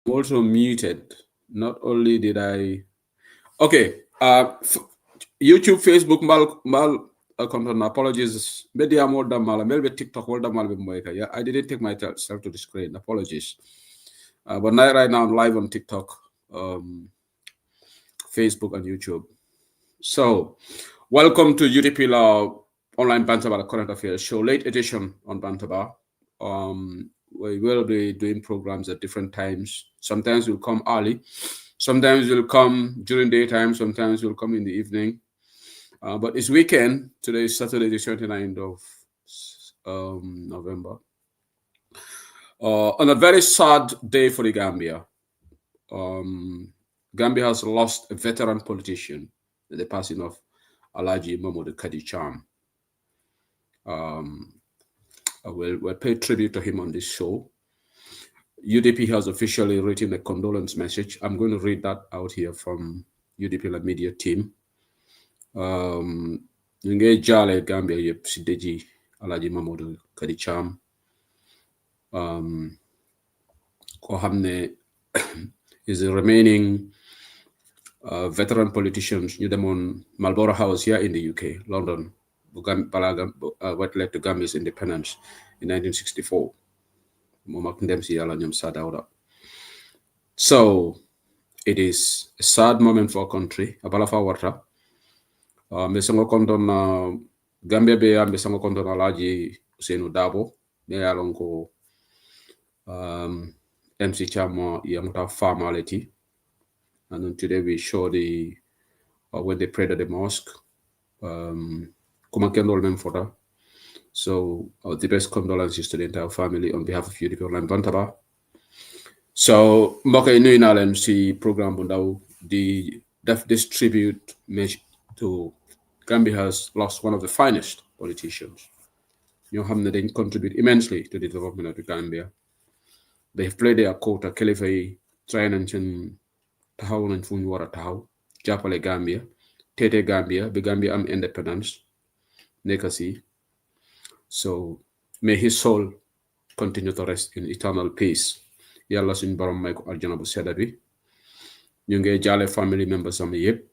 Also muted. Not only did I. Okay. YouTube, Facebook, content. Apologies. Media more than mal. Maybe TikTok more than mal. Yeah, I didn't take myself to the screen. Apologies. But now, right now, I'm live on TikTok, Facebook, and YouTube. So, welcome to UTP Law Online Bantaba, the current affairs show, late edition on Bantaba. We will be doing programs at different times. Sometimes we'll come early, sometimes we'll come during daytime, sometimes we'll come in the evening. But it's weekend. Today is Saturday, the 29th of November. On a very sad day for the Gambia. Gambia has lost a veteran politician with the passing of Alaji Mahmoud Kadi Cham. We'll pay tribute to him on this show. UDP has officially written a condolence message. I'm going to read that out here from UDP la media team. Nge jale Gambia yep sideji Alaji Mahmoud Kadi Cham. Ko hamne is the remaining veteran politicians. You them on Marlborough House here in the UK, London. What led to Gambia's independence in 1964. So it is a sad moment for our country. Abalafa Wata. Mesango Kondon Gambia Bay and Mesango Kondon Alaji Usenu Dabo. They are longo MC Chama Yamuta formality. And then today we show the when they prayed at the mosque. So the best condolences to the entire family on behalf of UDP Online Bantaba. So Mboka inu inalem si program bundaw this tribute to Gambia has lost one of the finest politicians. You know, they contribute immensely to the development of the Gambia. They have played their quota. Kelifay trying and tahaw and funwara tahaw. Japale Gambia, Tete Gambia, the Gambia am independence. Nekasi. So may his soul continue to rest in eternal peace. Yalla suñ borom may ko aljana bu sedda bi. Ñu ngi jale family members am yépp.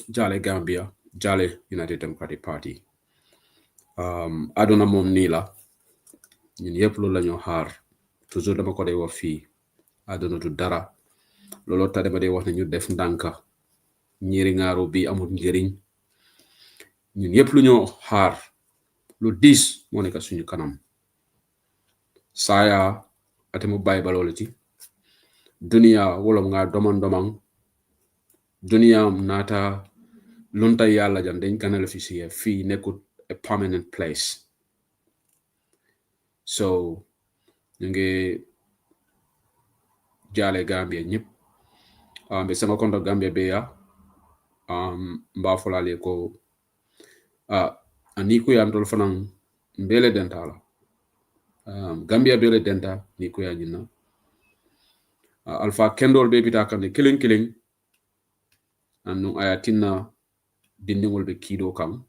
Jale Gambia, jale United Democratic Party. Aduna mom nii la. Ñun yépp loolu la ñoo xaar. Toujours dama ko day wax fii. Aduna du dara. Looloo tax dama day wax ne ñu def ndànka. Ñiri ngaaru bi amul njëriñ. Ñun yépp lu ñoo xaar. Lu diis moo nekk suñu kanam. Saya ate mu bay balolu ci. Dunia wolom nga domang. Dunia nata lunta yalla jan dañ ganal fi ci fi nekut a permanent place. So ñu ngi jale Gambia ñep. Be sama konto Gambia be ya mba folale ko ani ku yantol fanan mbele dentala. Gambia bele denta ni ko ya nyina. Alpha kendol be bita kan killing anu ayatina dindingol be kido kam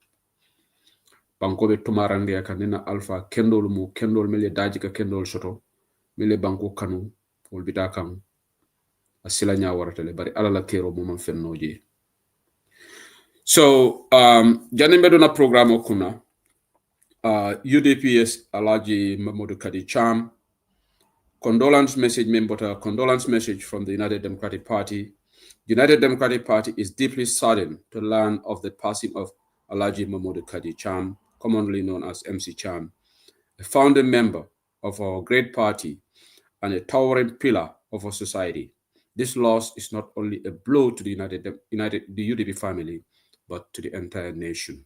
banko be tumarande kanina alpha kendol mele daji ka kendol soto mele banko kanu wol bita kam asila nya waratale bari alala kero mo fennoje. So janembe do na program okuna UDPS Alaji Mahmoud Kadi Cham condolence message from the United Democratic Party. United Democratic Party is deeply saddened to learn of the passing of Alaji Mahmoud Kadi Cham, commonly known as MC Cham, a founding member of our great party and a towering pillar of our society. This loss is not only a blow to the the UDP family, but to the entire nation.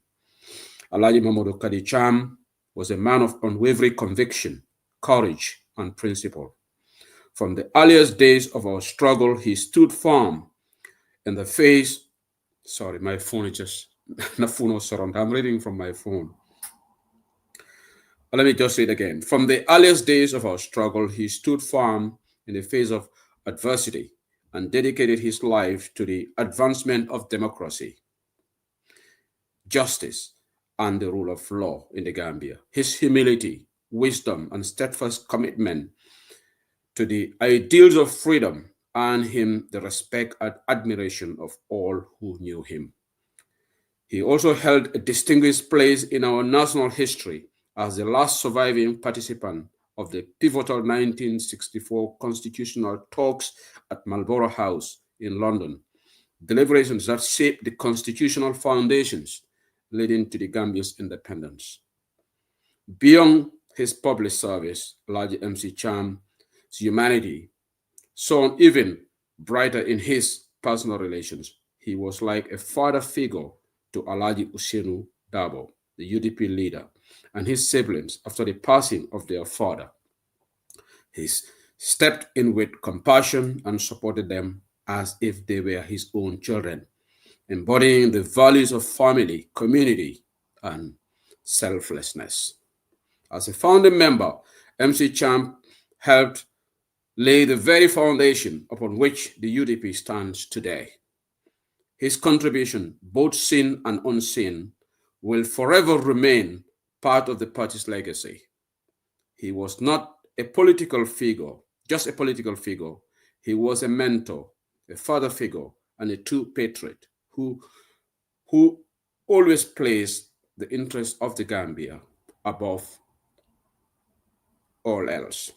Alaji Mahmoud Kadi Cham was a man of unwavering conviction, courage, and principle. From the earliest days of our struggle, he stood firm in the face. Sorry, my phone is just I'm reading from my phone. Let me just say it again. From the earliest days of our struggle, he stood firm in the face of adversity and dedicated his life to the advancement of democracy, justice, and the rule of law in the Gambia. His humility, wisdom, and steadfast commitment to the ideals of freedom earned him the respect and admiration of all who knew him. He also held a distinguished place in our national history as the last surviving participant of the pivotal 1964 constitutional talks at Marlborough House in London, deliberations that shaped the constitutional foundations leading to the Gambia's independence. Beyond his public service, Alhaji MC Cham's humanity shone even brighter in his personal relations. He was like a father figure to Alhaji Usenu Dabo, the UDP leader, and his siblings after the passing of their father. He stepped in with compassion and supported them as if they were his own children, embodying the values of family, community, and selflessness. As a founding member, MC Champ helped lay the very foundation upon which the UDP stands today. His contribution, both seen and unseen, will forever remain part of the party's legacy. He was not a political figure, just a political figure. He was a mentor, a father figure, and a true patriot who always placed the interests of the Gambia above all else.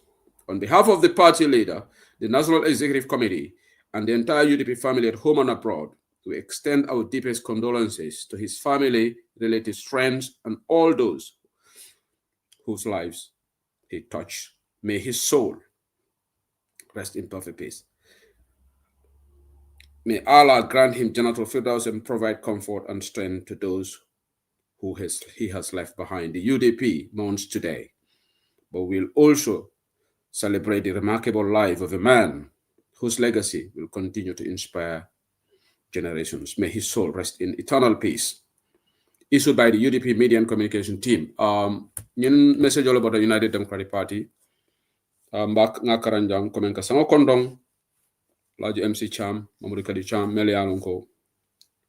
On behalf of the party leader, the National Executive Committee, and the entire UDP family at home and abroad, we extend our deepest condolences to his family, relatives, friends, and all those whose lives he touched. May his soul rest in perfect peace. May Allah grant him Jannatul Firdaus and provide comfort and strength to those who he has left behind. The UDP mourns today, but we'll also celebrate the remarkable life of a man whose legacy will continue to inspire generations. May his soul rest in eternal peace. Issued by the UDP Media and Communication Team. Message all about the United Democratic Party. Mbak ngakaranjang komen ka sango kondong Alhaji MC Cham, Mamadou Kadi Cham, melialon ko.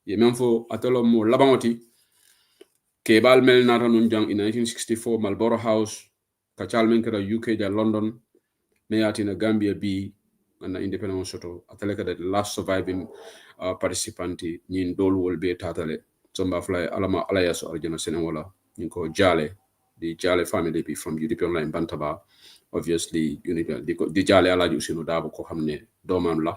Ye memfo atolo mo labangoti kebal mel nata nunjang in 1964 Marlborough House, kachal men kera UK ja London, meyati na Gambia B and independent soto ataleka the last surviving participant nyin dol wol be tatale somba fly alama alayas arjana senewola nko jale the Jale family be from UDP online Bantaba, obviously the Jale Alhaji Usenu Dabo ko xamne domam la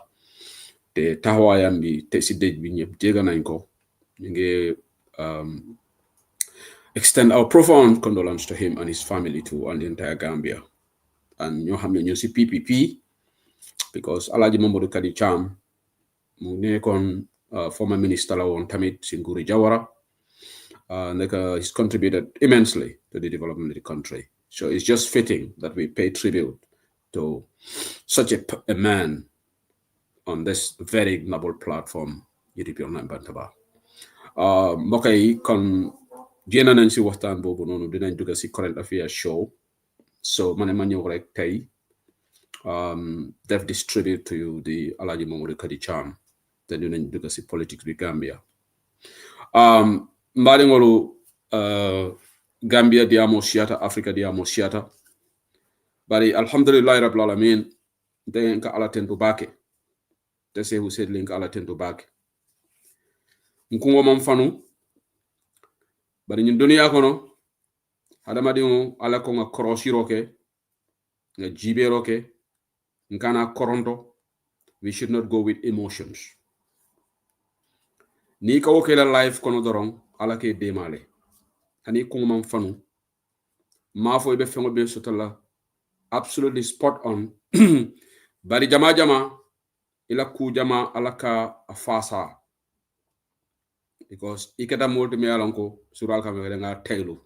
te taxawayam bi te ci dej bi ñep dega nañ ko ñu ngi extend our profound condolence to him and his family too and the entire Gambia. And ñoo xamne ñu ci PPP because Alhaji Mamadou Kadi Cham mu nekkoon former minister la woon tamit ci nguuri Jawara. He's contributed immensely to the development of the country. So it's just fitting that we pay tribute to such a man on this very noble platform, UDP Online Bantaba. Mokay kon génn nañ ci waxtaan boobu noonu dinañ dugg ci current affairs show. So ma ñëw rek tey def this tribute to you the Alhaji Mamadou Kadi Cham. Then dinañ dugg ci politics bi Gambia. Mbaɗigolu Gambia diamo siata, Africa diamo siata. Bari alhamdulillah rabbil alamin den ka ala tentu bake. They say who said link ala tentu bake. Nkungo mam fanu. Bari ñun dunia kono hadama dingo ala ko nga korosiro ke nga jibero ke nkana koronto. We should not go with emotions. Ni ka wokela life kono dorong ala ke demale ani kungum fanu ma fo be fengo be sotala absolutely spot on bari jama ila ku jama ala ka afasa because ikata molto me alonko sural ka me nga taylu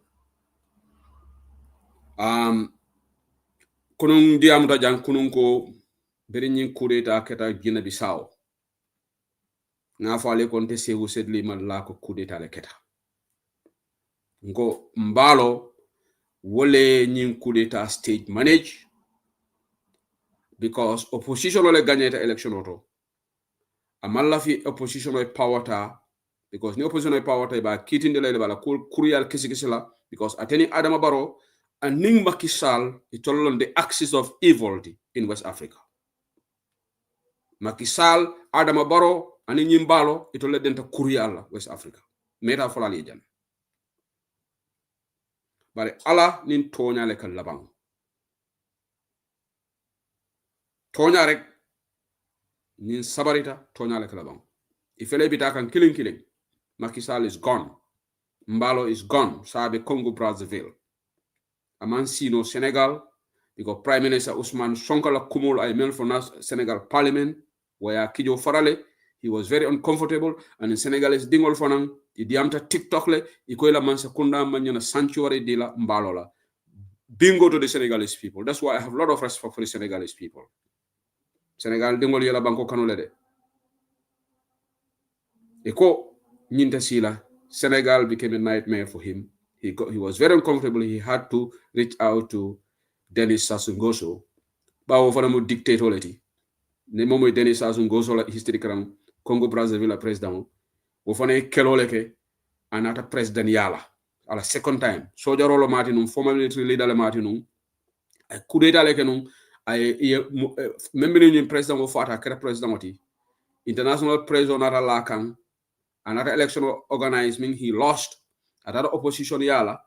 kunun diam da jan kunun ko beri nyin kudeta keta Guinea Bissau nga fale konte sewu sedli man la ko kudeta le keta ngo mbalo wole nyin kudeta stage manage because opposition ole gagneta election auto amalla fi opposition ole powerta because ni opposition ole powerta ba kitinde le bala courier kisikisila because ateni Adama Barrow and ning Macky Sall itolon the axis of evil in West Africa. Macky Sall Adama Barrow ani nyimbalo itolle denta kuriala West Africa. Meta folali jan. Bare ala nin tonya le kan labang. Tonya rek nin sabarita tonya le kan labang. Ifele bita kan killing. Macky Sall is gone. Mbalo is gone. Sabe Congo Brazzaville. Aman sino Senegal. Because Prime Minister Ousmane Sonko la kumul ay mel for Senegal Parliament where Kijo Farale, he was very uncomfortable, and in Senegalese dingol fanang idiamta TikTok le ikoila man sekunda manyana sanctuary dila mbalola. Bingo to the Senegalese people. That's why I have a lot of respect for the Senegalese people. Senegal dingol yela banko kanole de. Eko nyinta sila. Senegal became a nightmare for him. He was very uncomfortable. He had to reach out to Denis Sassou Nguesso. Bawo fana mo dictator leti. Ne momo Denis Sassou Nguesso la history kram Congo Brazzaville president. Wo fana kelole ke anata president yala. Ala second time. Soja rolo mati num former military leader le mati num. Ay coup d'état leke num ay membe ni president wo fata kera president oti. International president nata lakang. Another election organized mean he lost. Another opposition yala.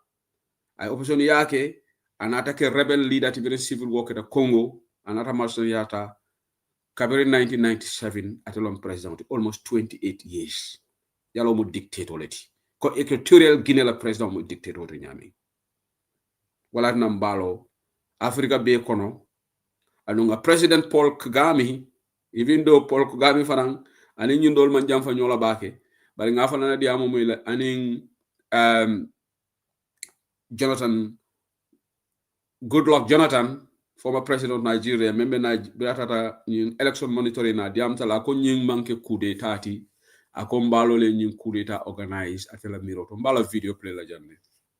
Ay opposition yake another ke rebel leader to be civil war in Congo. Another master yata Kabiri 1997 at a president almost 28 years. Yalo mo dictator leti. Ko equatorial Guinea la president mo dictator to nyami. Wala nambalo Africa be kono anunga President Paul Kagame, even though Paul Kagame farang ani nyindol man jam fa nyola bake bari nga fa na diamo muy la aning Jonathan Goodluck Jonathan, former president of Nigeria, member Nigeria election monitoring na diamta la ko nying manke coup d'état ti akombalo le nying coup d'état organize atela miroto mbala video play la janne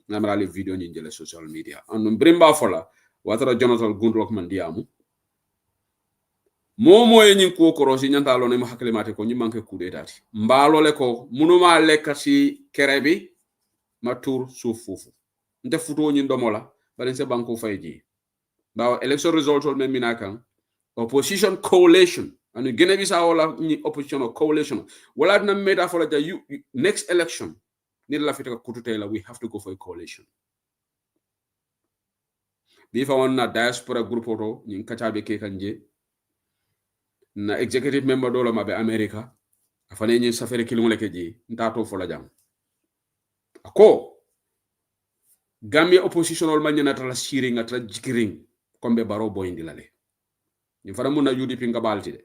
namara le video nyi jele social media andum brimba fola watara Jonathan Goodluck man diamu momo e nying ko korosi nyanta lo ne ma hakle mate ko nyi manke coup d'état ti mbalo le ko munuma lekati kerebi matur sufufu nte futo nyi ndomola bari se banko fayji bawo election result on men minakan opposition coalition and Guinea Bissau la opposition or coalition wala na meta for the next election ni la fita kututela we have to go for a coalition bi fa wonna diaspora group oto ni kachabe ke kanje na executive member do la mabe America afane ni safere kilon leke ji ntato fo la jam ako Gambia oppositional man yana tala shiring atala jikiring kombe baro boyindi lale ni fara mun na UDP nga balti de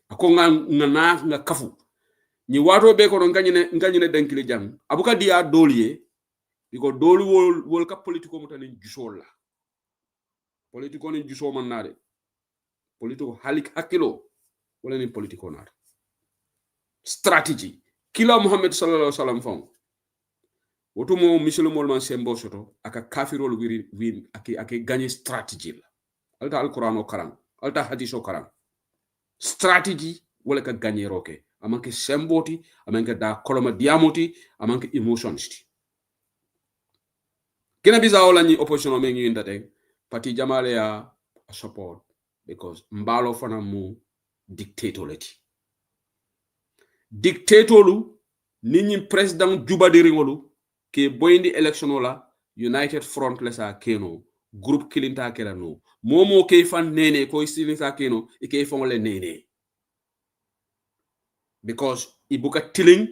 ako nga kafu ni wato be ko nganyine denkili jang abuka dia doliye biko doli wol ka politiko mutani jusol la politiko ni juso man nade politiko halik hakilo wala ni politiko nade strategy kila Muhammad sallallahu alaihi wasallam fon woto mo musulmol man sembo soto aka kafirol win ake gagner strategy la alta alquran o karam alta hadith o karam strategy wala ka gagner roke amanke semboti amanke da koloma diamoti amanke emotions ti kena Bissau la ni opposition men ngi ndate parti jamale ya support because mbalo fana mu dictatority dictatorlu ni president juba diringolu ke boyndi election la United Front la sa keno groupe kilinta kela no momo ke fan nene ko silinta keno e ke fon le nene because ibuka tiling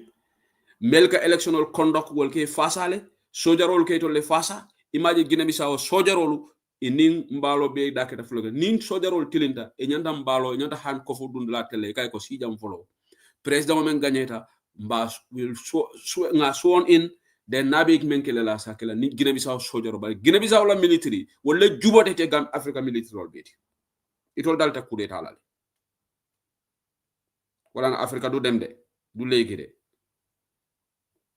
melka electional conduct wol ke fasale sojarol ke to le fasa imaji Guinea Bissau sojarolu inin mbalo be daketa floga nin sojarol tilinta e nyanda mbalo nyanda han ko fu dund la tele kay ko sijam folo president men gagneta mbas will nga sworn in den nabik menkele la sakela ni Guinea Bissau sojaro ba Guinea Bissau la military wala jubote te gam Africa military rol beti itol dalta coup d'état la wala Africa du dem de du legi de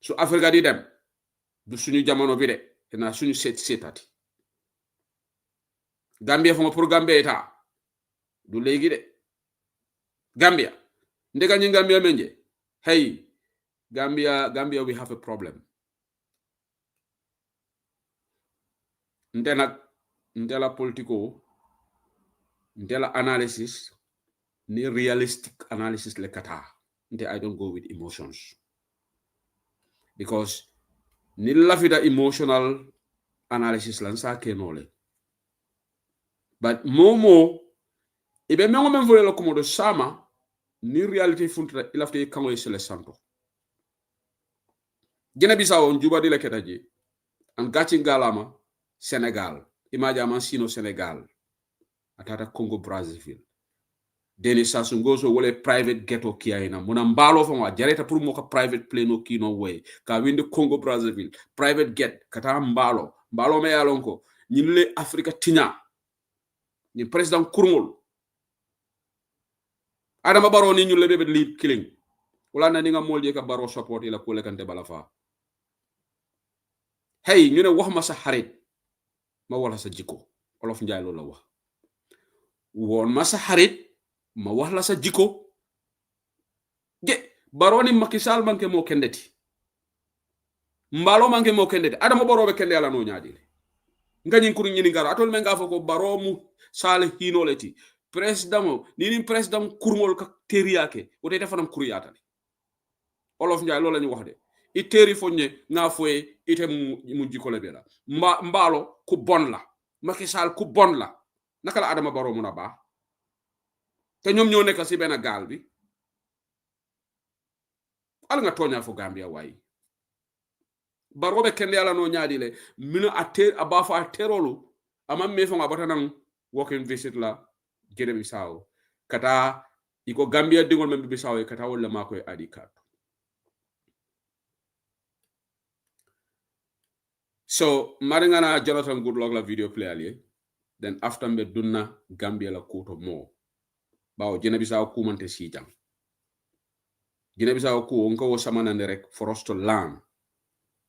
so Africa di dem du suñu jamono bi de na suñu setati Gambia fo pour Gambia eta du legi de Gambia ndega ñi Gambia menje hey Gambia we have a problem Ndela politico, ndela analysis, ni realistic analysis le kata. I don't go with emotions. Because ni lafida emotional analysis lansa kenole. But momo, ibe mengo menvole lo komodo sama, ni reality funtra ilafte kango isele santo. Gine Bissau on juba di le ketaji. An gachi galama, Senegal. Imaja man sino Senegal. Atata Congo Brazzaville. Deni sasungoso wole private ghetto kiaina. Muna mbalo fama jareta puru moka private plane o kino way. Ka windi Congo Brazzaville. Private jet. Kata mbalo. Mbalo me alonko. Nyinle Afrika tinya. Ni president Kurmul. Adama Barrow ni nyule bebe lead killing. Wala na ninga molje ka Barrow support ila kule kante balafa. Hey, ñu ne wax ma sa xarit ma wala sa jikko olof njaay loolu la wax woon ma sa xarit ma wax la sa jikko ge Baroni Macky Sall manke mo kendeti mbalo manke mo kendeti adama borobe kende ala no nyaadile ngani kuru nyini ngara atol men nga fako baromu sale hinoleti president ni president kurmol ka teriake wote defanam kuru yatale olof njaay loolu la ñu wax de iteri fonye nga foye ite mu jikole bela mbalo ku bon la Macky Sall ku bon la naka la adama baro muna ba te ñom ñoo nekk ci ben gal bi al nga toña fo Gambia way baro be kende ala no nyaadi le mina ater abafa aterolu ama me fo nga botanam walking visit la Guinea Bissau kata iko Gambia dingol membe Bissau kata wala makoy adi card. So, maringana Jonathan Goodluck la video play ali. Then after me dunna Gambia la koto mo. Bao Guinea Bissau ku mante sijang. Guinea Bissau ku onko wo samanande rek for us to learn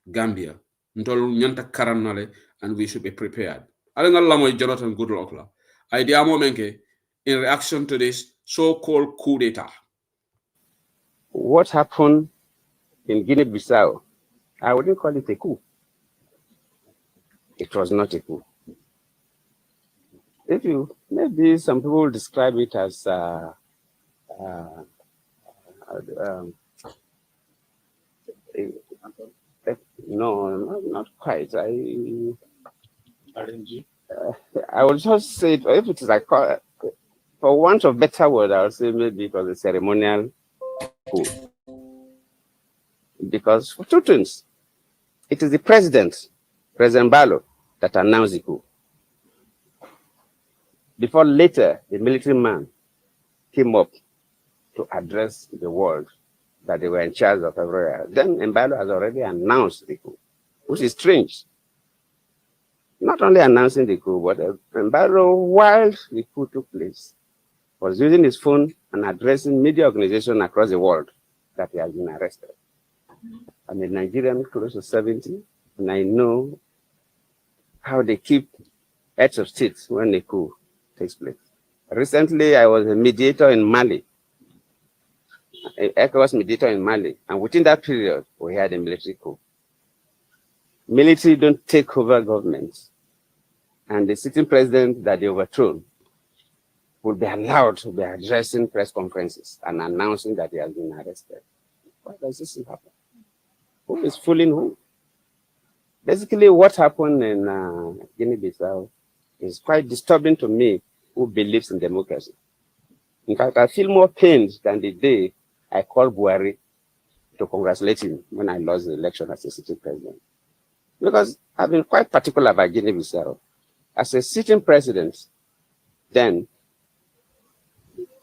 Gambia. Ntol nyanta karanale and we should be prepared. Alenga la moy Jonathan Goodluck la. Idea mo menke in reaction to this so-called coup d'etat. What happened in Guinea-Bissau, I wouldn't call it a coup. It was not a coup. Maybe some people describe it as no, not quite. I would just say if it is like, for want of better word, I would say maybe it was a ceremonial coup. Because for two things, it is the President Barrow, that announced the coup. Before later, the military man came up to address the world that they were in charge of everywhere. Then Mbalo has already announced the coup, which is strange. Not only announcing the coup, but Mbalo, while the coup took place, was using his phone and addressing media organizations across the world that he has been arrested. I'm a Nigerian close to 70, and I know how they keep heads of state when a coup takes place. Recently, I was a mediator in Mali, an ECOWAS mediator in Mali, and within that period, we had a military coup. Military don't take over governments, and the sitting president that they overthrown would be allowed to be addressing press conferences and announcing that he has been arrested. Why does this happen? Who is fooling who? Basically, what happened in Guinea-Bissau is quite disturbing to me, who believes in democracy. In fact, I feel more pained than the day I called Buhari to congratulate him when I lost the election as a sitting president. Because I've been quite particular about Guinea-Bissau. As a sitting president, then,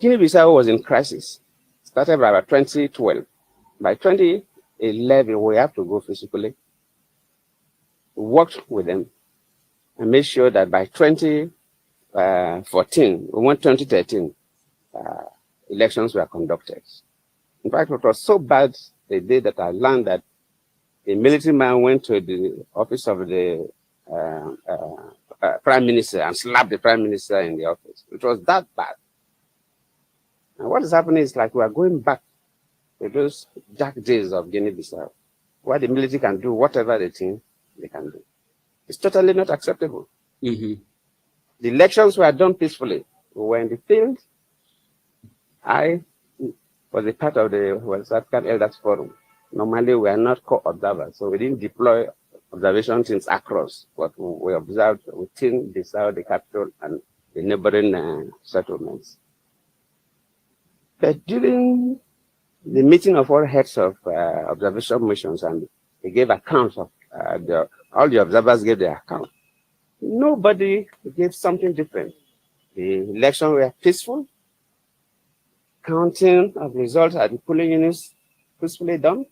Guinea-Bissau was in crisis. Started by about 2012. By 2011, we have to go physically. We worked with them and made sure that by 2014, we went 2013, elections were conducted. In fact, it was so bad the day that I learned that a military man went to the office of the prime minister and slapped the prime minister in the office. It was that bad. And what is happening is like we are going back to those dark days of Guinea-Bissau, where the military can do whatever they think they can do. It's totally not acceptable. Mm-hmm. The elections were done peacefully. We were in the field. I was a part of the West African Elders Forum. Normally, we are not co-observers, so we didn't deploy observation teams across, but we observed within the South, the capital, and the neighboring settlements. But during the meeting of all heads of observation missions, and they gave accounts of all the observers gave their account. Nobody gave something different. The elections were peaceful. Counting of results at the polling units peacefully done.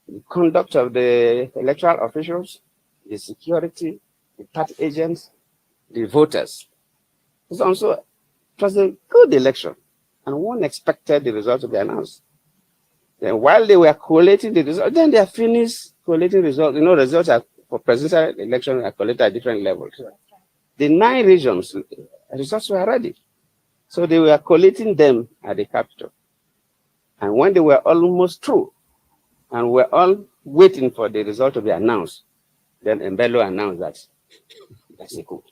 The conduct of the electoral officials, the security, the party agents, the voters. It was a good election, and one expected the results to be announced. Then while they were collating the results, then they are finished collating results. Results for presidential election are collated at different levels. The 9 regions, results were ready. So they were collating them at the capital. And when they were almost through, and we're all waiting for the result to be announced, then Mbelo announced that that's a coup.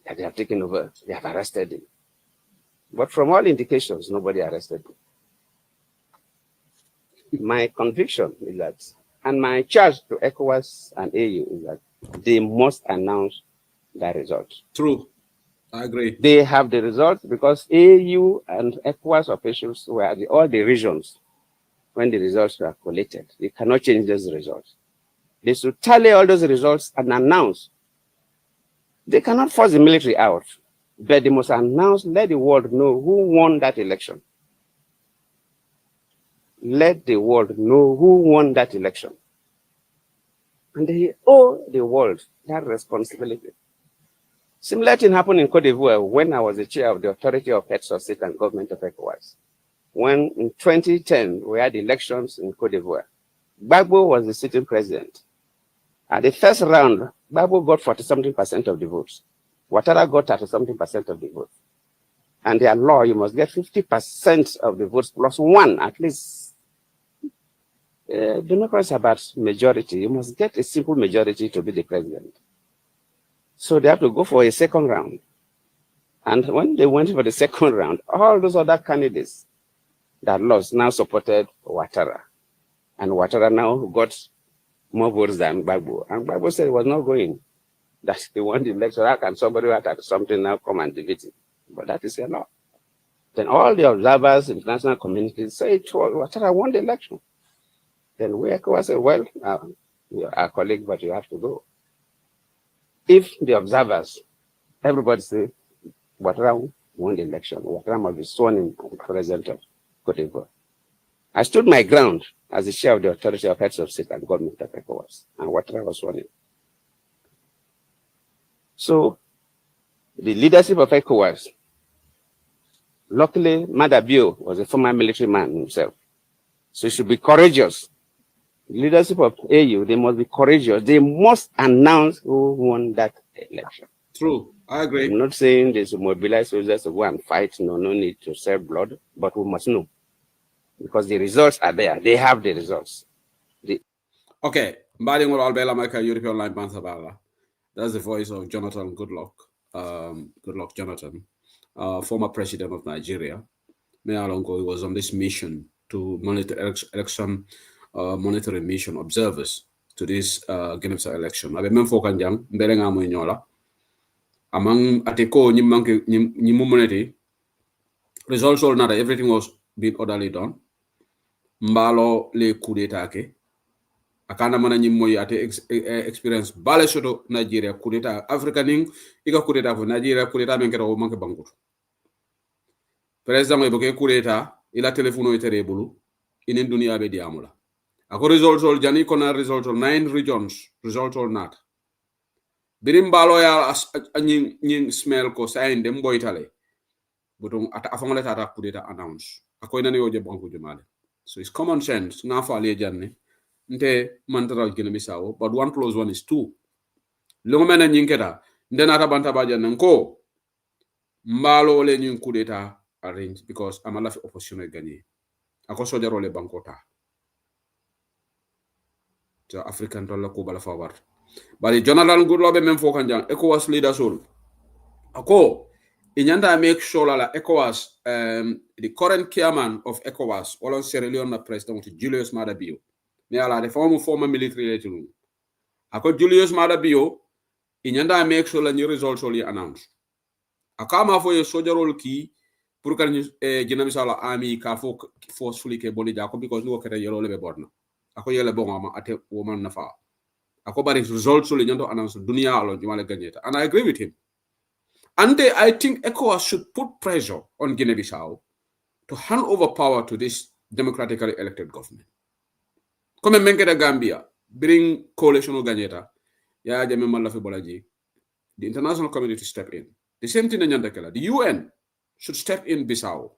That they have taken over, they have arrested him. But from all indications, nobody arrested him. My conviction is that, and my charge to ECOWAS and AU is that they must announce the result. True. I agree. They have the results because AU and ECOWAS officials were at all the regions when the results were collated. They cannot change those results. They should tally all those results and announce. They cannot force the military out, but they must announce, let the world know who won that election. Let the world know who won that election. And they owe the world that responsibility. Similar thing happened in Cote d'Ivoire when I was the chair of the Authority of Heads of State and Government of ECOWAS. When in 2010, we had elections in Cote d'Ivoire. Gbagbo was the sitting president. At the first round, Gbagbo got 40-something% of the votes. Ouattara got 30-something% of the votes. And their law, you must get 50% of the votes plus 1, at least. Democracy is about majority. You must get a simple majority to be the president. So they have to go for a second round. And when they went for the second round, all those other candidates that lost now supported Ouattara. And Ouattara now got more votes than Gbagbo. And Gbagbo said he was not going. That he won the election. How can somebody who had something now come and defeat him? But that is a law. Then all the observers, international communities say Ouattara won the election. Then we ECOWAS said, well, you're our colleague, but you have to go. If the observers, everybody say Ouattara won the election, Ouattara must be sworn in as the president of Cote d'Ivoire. I stood my ground as the chair of the Authority of Heads of State and Government of ECOWAS, and Ouattara was sworn in. So the leadership of ECOWAS, luckily, Madabio was a former military man himself. So he should be courageous. The leadership of AU, they must be courageous. They must announce who won that election. True. I agree. I'm not saying they should mobilize soldiers to go and fight. No need to save blood, but we must know. Because the results are there. They have the results. Okay. European Line Bantabala. That's the voice of Jonathan Goodluck. Goodluck Jonathan, former president of Nigeria. Alongo was on this mission to monitor election monitoring mission observers to this Guinea-Bissau election. Abe men fokan jang mbele nga moy nyola. Among ateko nyimu moneti results all nada, everything was being orderly done. Mbalo le coup d'etat ke akana mana nyimoy ate experience bale soto Nigeria coup d'etat africaning ika coup d'etat for Nigeria coup d'etat men keto manke bangutu. President iboke coup d'etat ila telefono itere bulu inen dunia be diamula. Ako results all jani kona results all 9 regions results all not. Birim balo ya nying smell ko sain dem boytale. Butong ata afangole tata coup d'etat announce. Ako inani oje banku jumale. So it's common sense. Ngafa ale janne. Nte mantara Guinea-Bissau, but 1 + 1 is 2. Lungo mena nyinketa. Nde nata bantaba janne nko. Mbalo le nying coup d'etat arrange because amala fi opposition e gagné. Ako soja role bankota. To African dollar ko bala forward. But Jonathan Goodluck men fokanjang ECOWAS leader soul. Ako inyanda make sure la ECOWAS the current chairman of ECOWAS Olon Sierra Leone president Julius Maada Bio. Me ala the former military leader. Ako Julius Maada Bio inyanda make sure la new results only announced. Akama for a soldier role key pour que Guinée-Bissau army ka fo forcefully ke boli jako because no kete yelo lebe borna ako yele bon ate woman nafa ako bari results so le nyanto announce dunia alo jumale gagneta and I agree with him. And I think ECOWAS should put pressure on Guinea-Bissau to hand over power to this democratically elected government. Comme menke da Gambia bring coalition o gagneta ya jame malla fe bolaji the international community step in. The same thing in Nyandakela. The UN should step in Bissau.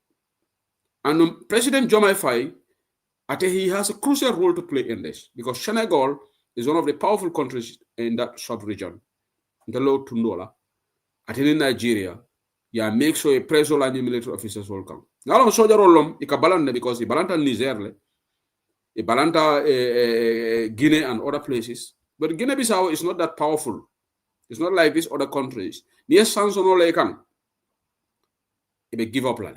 And President Diomaye Faye, I think he has a crucial role to play in this because Senegal is one of the powerful countries in that sub-region. The low Tundola. I think in Nigeria, yeah, make sure a pressure on the military officers will come. Now, I'm soldier rolom, ika balanta because he balanta Niger, he balanta Guinea and other places. But Guinea-Bissau is not that powerful. It's not like these other countries. Yes, sans on all can. It give up lale.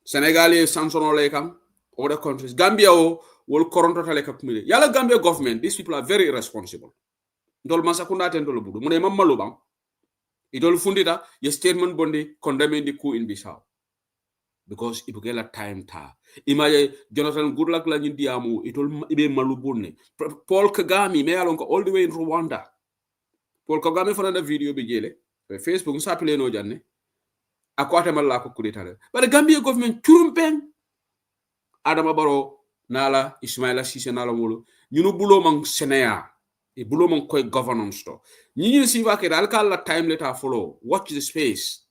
Senegal is sans on all can. Other countries. Gambia will current like a community. Yala Gambia government, these people are very irresponsible. Ndol masakunda tendolo budu. Mune mamma lubang. Idol fundita, ye statement bondi condemning the coup in Bissau. Because ibugela time ta. Imaye Jonathan Goodluck la nyindiamu itol ibe malubune. Paul Kagame me alonko all the way in Rwanda. Paul Kagame for another video bijele. Facebook nsapile no janne. Akwate malla ko kudetale. But the Gambia government churumpeng. Adama Barrow nala Ismaila Cissé nala mulu. Ñunu bulo mang Sénéa. E bulo mang koy governance to. Ñi si wa ke dal kala time later follow. Watch the space.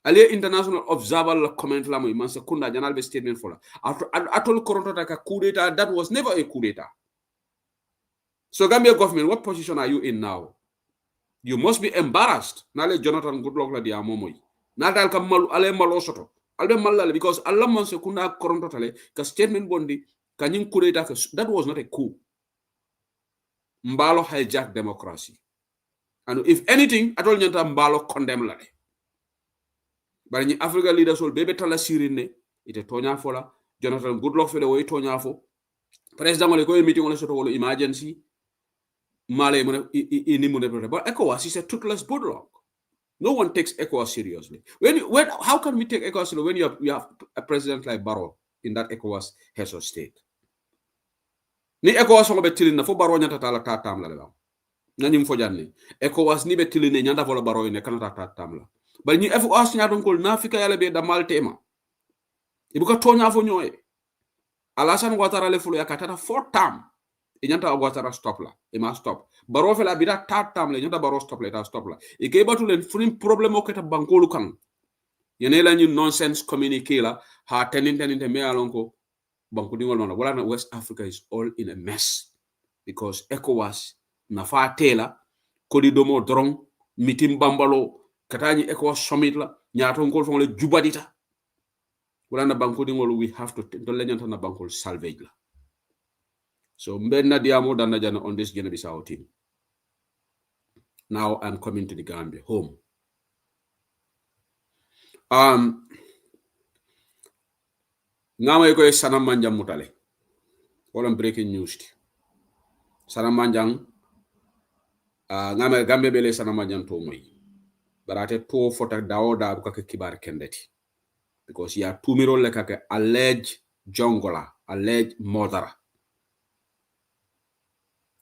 Ali international observer la comment la mo man sekunda janal be statement fola. Atol koronto ka coup d'etat that was never a coup d'etat. So Gambia government, what position are you in now? You must be embarrassed. Nale Jonathan Goodluck la dia momoy. Nadal kam malu ale malo soto. Albe malale because Allah man sekunda koronto tale ka statement bondi kanyin coup d'etat that was not a coup. Mbalo hijack democracy. And if anything, atol nyanta mbalo condemn la de. Bari ni Africa leaders will bebe tala sirine ite tonya fola Jonathan Goodluck fele way tonya fo president le ko meeting on soto wolo emergency male mo ni mo ne but ECOWAS is a toothless bulldog. No one takes ECOWAS seriously. When how can we take ECOWAS seriously when you have a president like Barrow in that ECOWAS head of state? Ni ECOWAS ngo betilin na fo Barrow nyata tala tatam la la nanyim fo janni ECOWAS ni betilin nyanda fo Barrow ne kanata tatam la. But ni ECOWAS nya don ko nafika yala be da maltema ibuka tonya fo nyoy Alassane Ouattara le fulo yakatata 4 term e nyanta Ouattara stop la e ma stop Barrow fe la bida 3 term le nyanta Barrow stop la ta stop la e ke batu len funin problème o keta bankolu kan yene la ñu nonsense communiqué la ha teninte me alonko banku dingol non wala na West Africa is all in a mess because ECOWAS na fa tela kodi domo drong mitim bambalo katani ECOWAS summit la nyaato ngol fon le jubadita wala na banko dingol we have to do lenyanta na banko salvage la so mbenna diamo dana jana on this Guinea-Bissau team. Now I'm coming to the Gambia home. Ngama ko Sanam Manjang mutale wala breaking news Sanam Manjang ngama Gambia bele Sanam Manjang to moy barate to fota dawoda bu ka kibar kendeti because ya tumiro le ka alleged jongola alleged murderer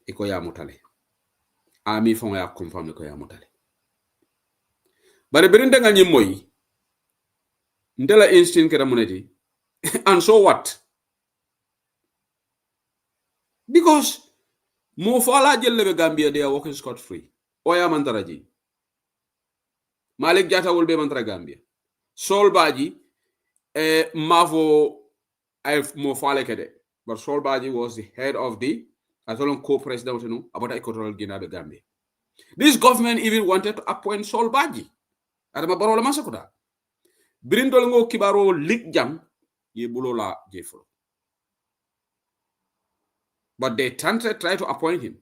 iko ya mutale ami fon ya confirm ko ya mutale bare berinde nga nyim moy ndela instinct kera muneti and so what? Because mo fala jelle Gambia they are walking scot free oya mantaraji Malik Jata will be mantra Gambia Sol Baji mavo I mo fale kede but Sol Baji was the head of the Atolon co-president about Equatorial Guinea Gambia. This government even wanted to appoint Sol Baji adama barola masakuda birindol ngo kibaro lik jam ye bulola jefro but they try to appoint him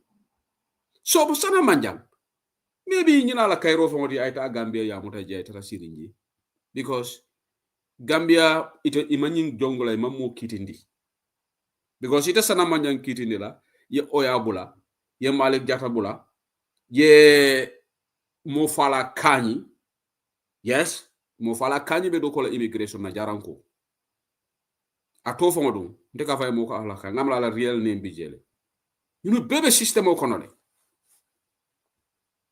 So bu sana manjang. Maybe you know la Cairo from the Aita Gambia ya muta jaitara sirinji. Because Gambia ita imaning jongola imamu kitindi. Because ita sana manjang kitindi la ye oya bula, ye Malik Jata bula, ye Mofala Kani. Yes, Mofala Kani be dokola immigration na jaranko. Ato fo ngodum, ndeka fay moko alaka ngamla la real name bijele. You know bebe system o konole.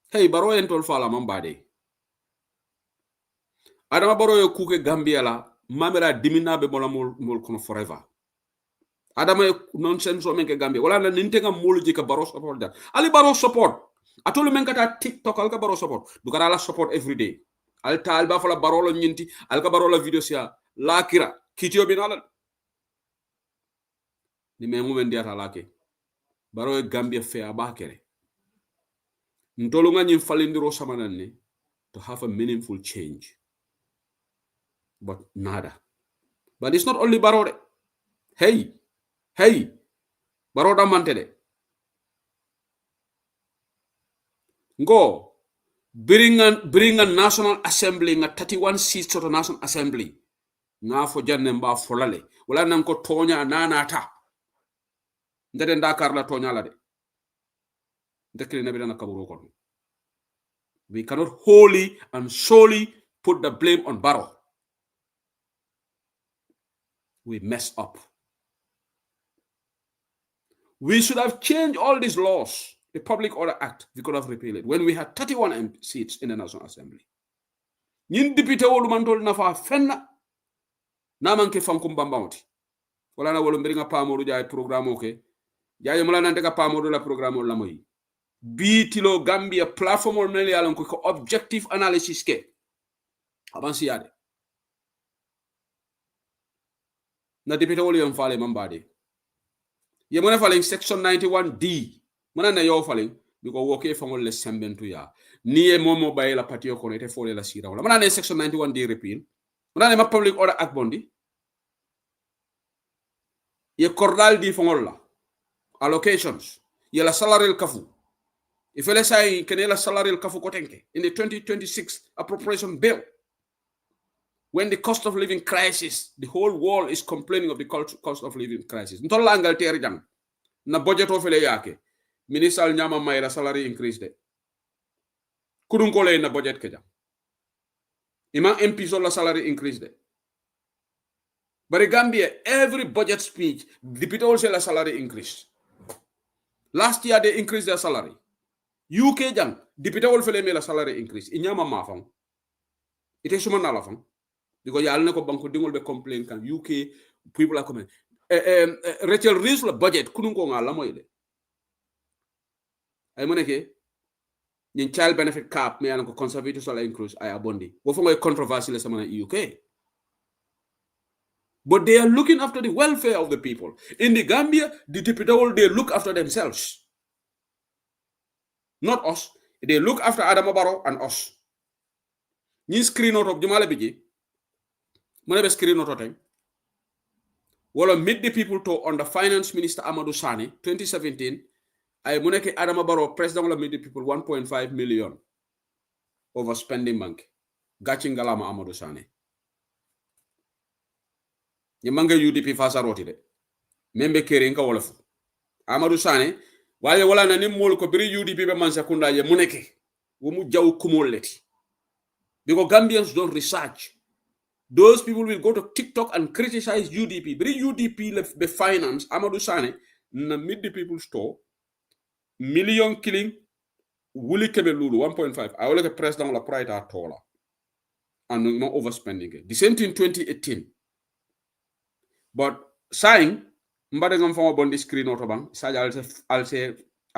Hey, baro entol fala mambade. Adama baro yo kuke Gambia la, mamera dimina be mola mol kono forever. Adama nonsense o menke Gambia. Wala na nintenga molu jika baro support da. Ali baro support. Atolu menkata TikTok alka baro support. Dukara la support every day. Alta alba fala baro lo nyinti, alka baro la video sia lakira. Kitio binala. Ni mengu mendiata lake. Baro Gambia fe abakere. Ntolu nga nyim falindiro samanane to have a meaningful change. But nada. But it's not only Barode. Hey, Baroda Mantede. Go bring a National Assembly, a 31 seats to the National Assembly. Nga fo jannemba folale. Wala nanko tonya nanata. Ndede ndakar la tonya la de. Ndekli nebida na kaburo kono. We cannot wholly and solely put the blame on Baro. We messed up. We should have changed all these laws. The Public Order Act, we could have repealed it when we had 31 seats in the National Assembly. Nin député wolu mantol na fa fenna na manke fankum bambawti. Wala na wolu mbringa pamodu jaay programme oke. Jaay mala nante ka pamodu la programme la moy. Bi tilo Gambia platform or meli alon ko objective analysis ke. Abansi yade. Na député wolu yom fale mambade. Ye mona falling section 91D. Mona na yo falling because woke fangol le sembentu ya. Ni e momo baye la patio kono ite fole la sira wala. Mona na section 91D repeal. Mona na ma Public Order Act bondi. Ye cordal di fangol la. Allocations. Ye la salary kafu. If ele say kene la salary kafu kotenke in the 2026 appropriation bill. When the cost of living crisis, the whole world is complaining of the cost of living crisis. Ntola Angleterre jang na budget ofele yake. Minister nyama mayra salary increase de. Kudun ko lay na budget ke jang. Ima MP so la salary increase de. But in Gambia, every budget speech, the people say la salary increase. Last year they increased their salary. UK jang, the people fele me la salary increase. Inyama mafang. Ite suma na la fang. Because y'all know banko dingol be complain kan UK people are coming. Rachel Reeves la budget kunun ko ngala moyle. Ay moneke nyin child benefit cap me anko conservative so la increase ay abondi. Wo fo ngoy controversy le sama na UK. But they are looking after the welfare of the people. In the Gambia, the people they look after themselves. Not us. They look after Adama Barrow and us. Nyin screen out of Jumala Biji. Mona screen out of Wala meet the people to under Finance Minister Amadou Sane 2017. I moneke Adama Barrow president wala meet the people 1.5 million over spending bank. Gachingalama Amadou Sane. Yemanga UDP fasa roti de. Membe kere nka wala fu. Amadou Sane wala na nimol ko biri UDP be man sekunda ye moneke. Womu jaw kumoleti. Because Gambians don't research. Those people will go to TikTok and criticize UDP. But UDP the finance, Amadou Sane, na meet the people store, million killing, Wuli Kebe Lulu, 1.5. I will like press down la pride at all. And not overspending. The same thing 2018. But saying, mbadengam fama bondi screen autoban, say I'll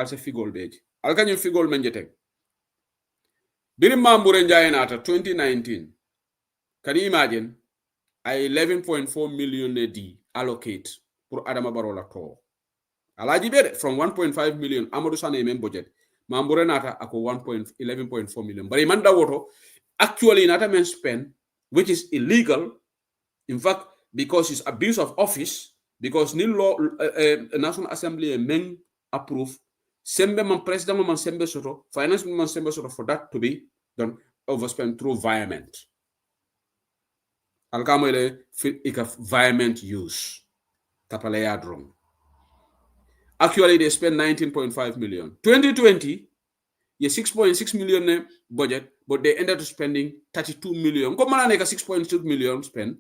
say figure page. I'll can you figure menjeteng. Birim Mamburen Jayanata 2019. Can you imagine? I 11.4 million D allocate for Adama Barrow la to. Alaji bede from 1.5 million Amadou Sane men budget. Mambure nata ako 11.4 million. But imanda woto actually nata men spend, which is illegal. In fact, because it's abuse of office, because new law National Assembly men approve sembe man president man sembe soto, finance man sembe soto for that to be done overspent through environment. Alkamele ika environment use. Tapale yadrong. Actually, they spent 19.5 million. 2020, 6.6 million budget, but they ended up spending 32 million. Come on, 6.6 million spent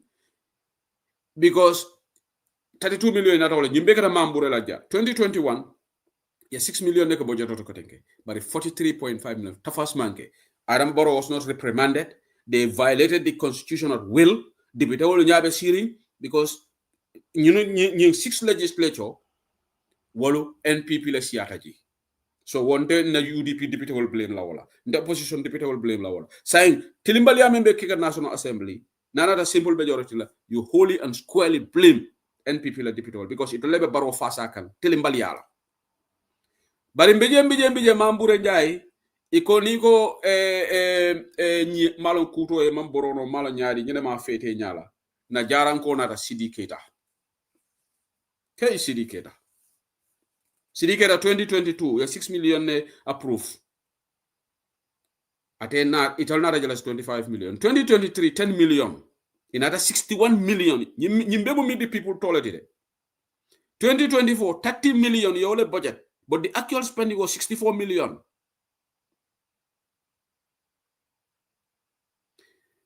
because 32 million at all. You make a mambure la 2021, 6 million budget auto kotenke, but 43.5 million. Tafas manke. Adam Borough was not reprimanded. They violated the constitution at will. Deputy Nyabe Siri because you 6 legislature walu NPP la siataji. So one day na UDP deputy will blame la wala. The opposition deputy will blame la wala. Saying tilimbali amembe kika National Assembly, nana the simple majority la, you wholly and squarely blame NPP la deputy because it lebe baro fasa kan tilimbali ala. Bari mbije mambure njai iko niko malon kuto mamborono malo nyaari nyene ma fete nyala na jaranko na ta Sidi Keita. Kay Sidi Keita. Sidi Keita 2022 6 million approved. Atena italna jelas 25 million. 2023 10 million. Inata 61 million. Nyimbebu midi people tolerate. 2024 30 million yole budget. But the actual spending was 64 million.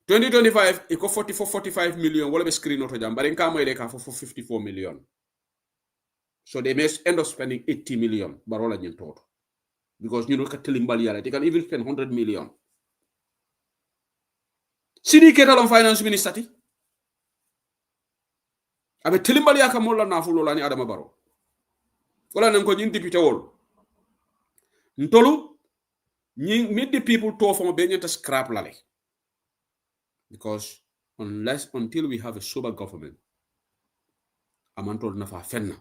2025, it got 45 million. What be screen auto jam? But in Kamo Eleka for 54 million. So they may end up spending 80 million. Barola in total. Because you look at Tilimbali, they can even spend 100 million. Sidi Keita on finance minister. Abe Tilimbali akamola na fulola ni Adama Baro. Wala nanko nyin deputy wol. Ntolu meet the people to from being to scrap lale. Because until we have a sober government, amantol nafa fenna.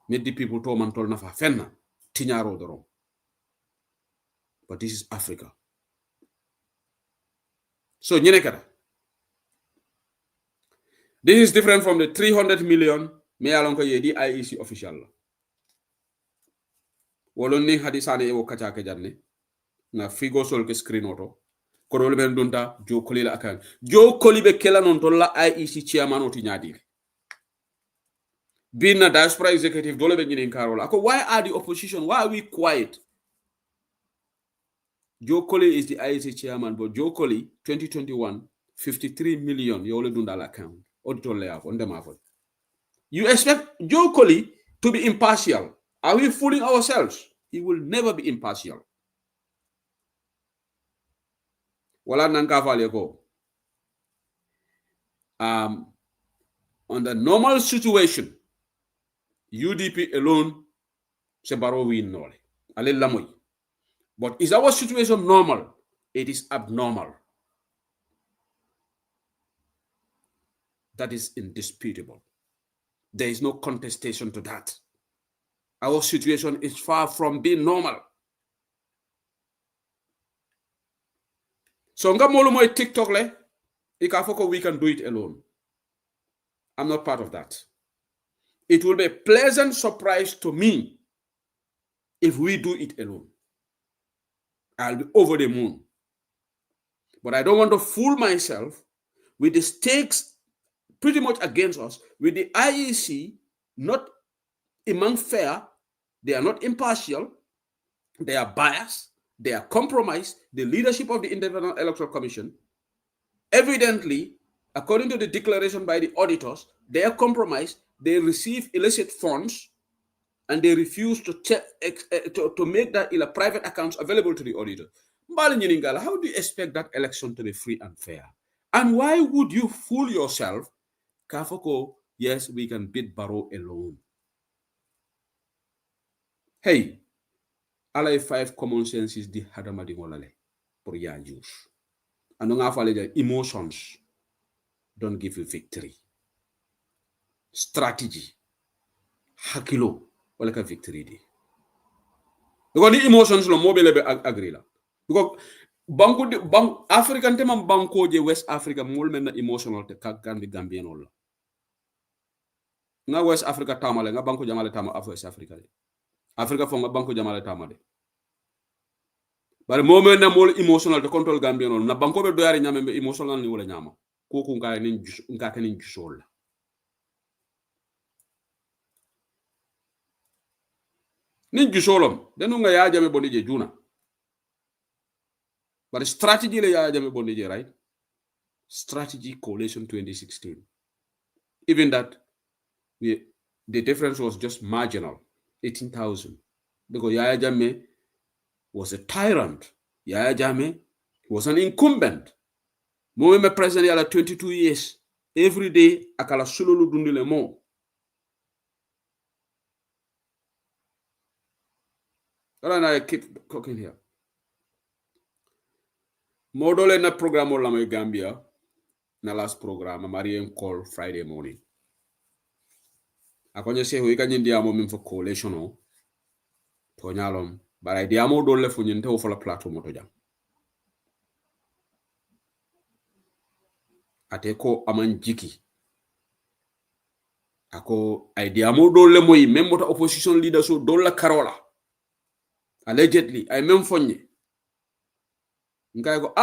Meet the people to amantol nafa fenna. Tinyaro doro. But this is Africa. So nyenekara. This is different from the 300 million me alonko yedi IEC official. Woloni hadisane ewo kacha ke janne na figo sol ke screen auto ko dole ben dunta jo koli la akan jo koli be kela non to la IEC chairman oti nyadi bina diaspora executive dole be nyinin karola ako why are the opposition, why are we quiet? Jo Koli is the IEC chairman, but Jo Koli 2021 53 million yole dunda la account auditor layoff on the market. You expect Jo Koli to be impartial? Are we fooling ourselves? He will never be impartial. Wala nankavale go. Under normal situation, UDP alone se baro win nole. Ale lamoy. But is our situation normal? It is abnormal. That is indisputable. There is no contestation to that. Our situation is far from being normal. So nga molo moy TikTok le, ikafoko we can do it alone. I'm not part of that. It will be a pleasant surprise to me if we do it alone. I'll be over the moon. But I don't want to fool myself with the stakes pretty much against us, with the IEC not among fair, they are not impartial, they are biased, they are compromised. The leadership of the Independent Electoral Commission, evidently, according to the declaration by the auditors, they are compromised, they receive illicit funds, and they refuse to make that in a private accounts available to the auditor. How do you expect that election to be free and fair? And why would you fool yourself? Kafoko, yes, we can beat Barrow alone. Hey, alay 5 common senses di hadama di ngolale pour ya juice. And nga fale emotions don't give you victory. Strategy, hakilo, wala ka victory di. Because the emotions lo mobile be agree la. Because bank African tema banko je West Africa mol men na emotional te kan bi Gambian wala. Nga West Africa tamale nga banko jamale tama West Africa. Africa fo nga banko jamale tamale. bare moment na mol emotional to control Gambia non na banko be doyari nyame be emotional ni wala nyama koku nka kanin jusol nin jusolom denu nga ya jame boni je juna but strategy le ya jame boni je right strategy coalition 2016 even that the difference was just marginal 18,000 because Yaya Jammeh was a tyrant. Yaya Jammeh was an incumbent. Mo president yala 22 years. Every day akala sululu dundile mo. And I keep cooking here. Modole na program o lamo Gambia na last program Mariam call Friday morning. Akonye se ho ikanye ndiamo min for coalition o. To nyalom but I diamo dole fu nyinte o fola platform to jam. Ate ko aman jiki ako idea mo dole moy même mota opposition leader so dole karola allegedly ay même fonye ngay ko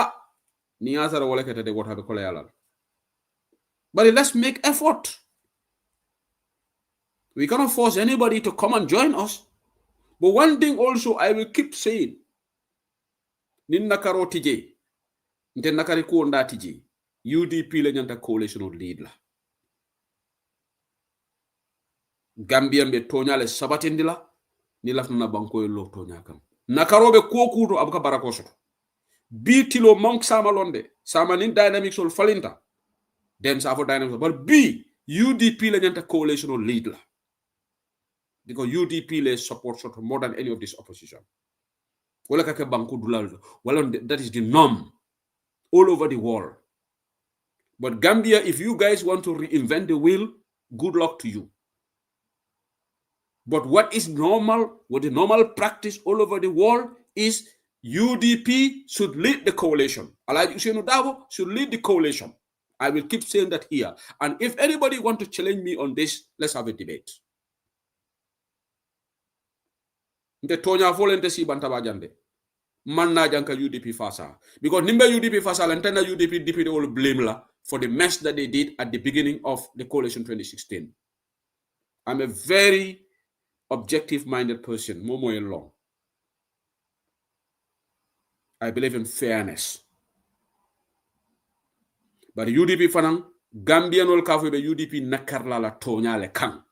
ni asara wala kete de wota be ko yalal but let's make effort. We cannot force anybody to come and join us, but one thing also I will keep saying nin nakaro tije nte nakari ko nda tije UDP le nyanta coalition lead la Gambia be tonya le sabatindi la ni lafna banko lo tonya kam nakarobe ko kuto abuka barakoso bitilo monk sama londe sama nin dynamics ol falinta dem sa for dynamics but UDP le nyanta coalition lead la because UDP le support sort more than any of this opposition wala kake banko dulal wala that is the norm all over the world. But Gambia, if you guys want to reinvent the wheel, good luck to you. But what is normal, what the normal practice all over the world is UDP should lead the coalition. Alhaji Ousainou Darboe should lead the coalition. I will keep saying that here. And if anybody want to challenge me on this, let's have a debate. Nte tonya volente si bantaba jande. Man na janka UDP fasa. Because nimbe UDP fasa la ntena UDP DP all blame la for the mess that they did at the beginning of the coalition 2016. I'm a very objective-minded person, Momo long. I believe in fairness. But UDP fanang, Gambian ol kafu be UDP nakarla la tonya le kang.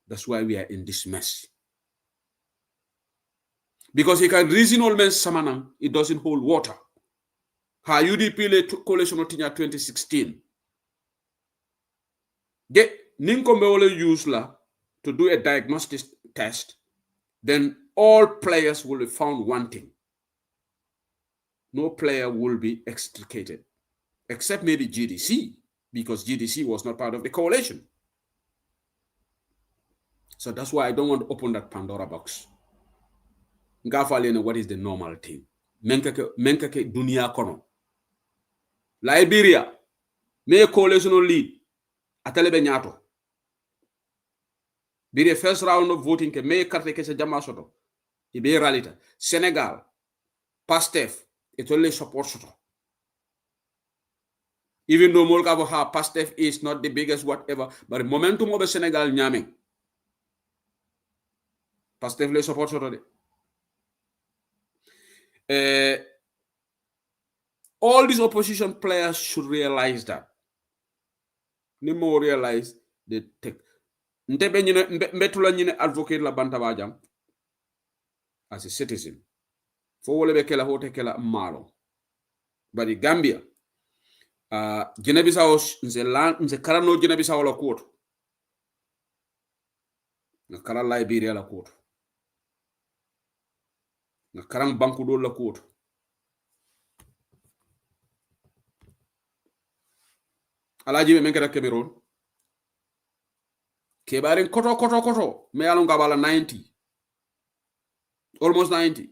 That's why we are in this mess. Because he can reason all men samanang, it doesn't hold water. Ha UDP le coalition otinya 2016. Get ninkombe ole use la to do a diagnostic test, then all players will be found wanting. No player will be extricated, except maybe GDC, because GDC was not part of the coalition. So that's why I don't want to open that Pandora box. What is the normal thing? Menkake dunia kono. Liberia, me coalition lead, atelebe nyato. The first round of voting ke me carte ke se jama soto. Ibe realita. Senegal, Pastef, it only support soto. Even though Molka Pastef is not the biggest whatever, but the momentum of the Senegal nyaming. Pastef le support soto de. All these opposition players should realize that. Nimo realize the tech. Ntebe nyine mbetula nyine advocate la bantaba jam as a citizen. Fo wole be kela hote kela malo. But the Gambia, Guinea-Bissau nze karano Guinea-Bissau la court. Na kara Liberia la court. Na karang banku do la court. Alaji be menkera Cameroon. Kebarin koto. Me alon gabala 90. Almost 90.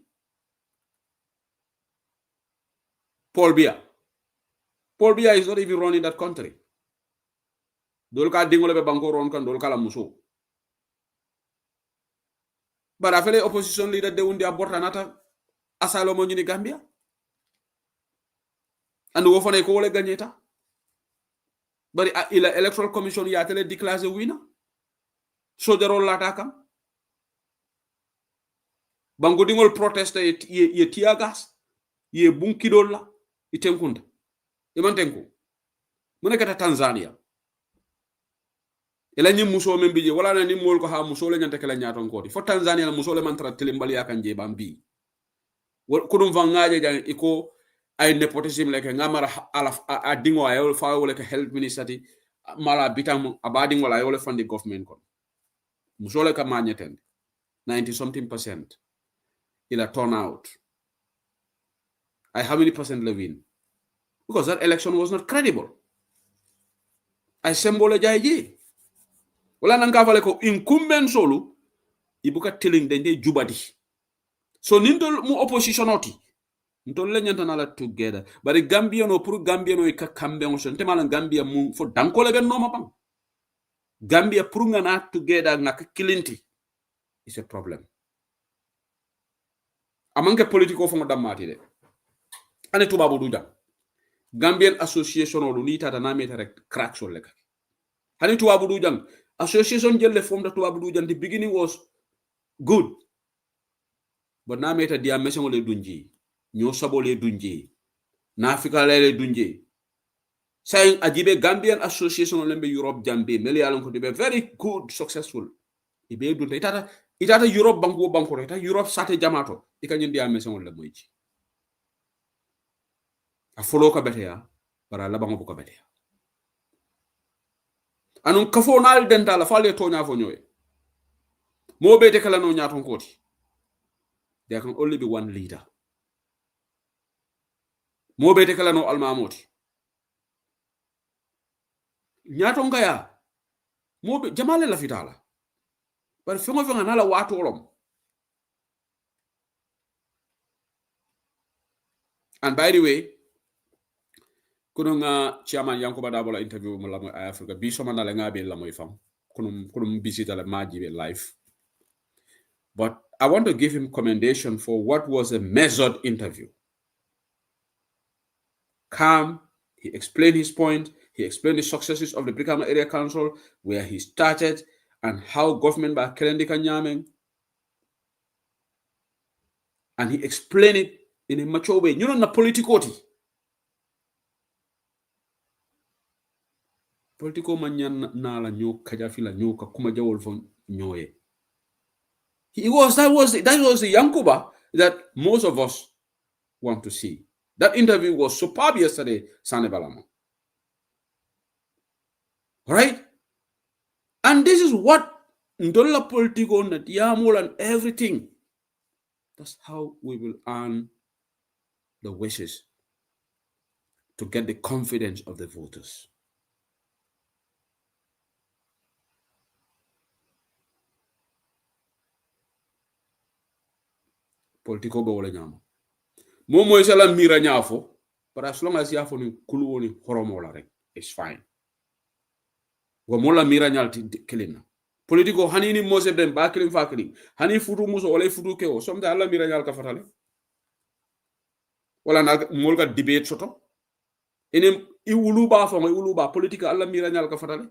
Paul Biya is not even running that country. Dolka dingole be banko ron kan dolka la muso. But I feel opposition leader de undi aborta nata asylum mo ni Gambia and wo fane ko wole gagneta bari ila electoral commission ya tele déclarer winner so de rol lata kam bango dingol protest ye tiagas ye bunkidol la itenkunda iman tenku mune kata Tanzania ela nyim muso men bije wala na ni mol ko ha muso le nyanta kala nyaton kodi fo Tanzania la muso le man tra telimbali yakan je bambi ko dum vangaje jang iko ay nepotism leke ngamara ala a dingo ay fa wala ka health ministry mala bitam abadi wala ay wala fandi government kon muso le ka manyeten 90% ila turnout I how many percent le win because that election was not credible ay symbole jayji wala nanga fale ko incumbent solo ibuka telling dende jubadi so nindol mu opposition oti ntol le nyanta na la together bari Gambia no pour Gambia no ka kambe on son temala Gambia mu fo danko le ben no mapam Gambia pour ngana together ngaka kilinti is a problem amanke politiko fo damati de ane tubabu du jam Gambian association o ni tata na meta rek crack so leka hani tubabu du jam association jelle form da tubabu du jam the beginning was good but na meta dia meson le dunji nyo sabo le dunji na Africa le dunji saying ajibe Gambian association lembe Europe jambe meli alon ko be very good successful ibe dunta itata Europe banko reta Europe sate jamato ikanyun dia meson le moyji a folo ka beteya para la bango ko beteya anon kafo nal denta la fale to nya fo nyoy mo be te kala no nyaton koti there can only be one leader mo be te kala no almamoti nyaton gaya mo be jamale la fitala par fengo na la wato rom and by the way kuno nga chairman Yankuba Dabola interview mo la mo Africa bi so man la nga be la moy fam kuno bisita la maji be live but I want to give him commendation for what was a measured interview. Calm, he explained his point, he explained the successes of the Brikama Area Council, where he started, and how government by Kelendi Kanyameng. And he explained it in a mature way. You know, na politikoti. Politiko manyan na la nyo kajafila nyo kakuma jawol fon nyoye. That was the Yankuba that most of us want to see. That interview was superb yesterday, Sane Balama. Right? And this is what Ndola Politico, Nadiamol, and everything. That's how we will earn the wishes to get the confidence of the voters. Politico be wala nyama. Momo isala mira nyafo, but as long as yafo ni kulu woni horomo la rek, it's fine. Wa mola mira nyal kelina. Politico hanini mose ben ba kelim fa kelim. Hani futu muso wala futu keo, somda alla mira nyal ka fatale. Wala na molga debate soto. Ene iwuluba fa iwuluba politika alla mira nyal ka fatale.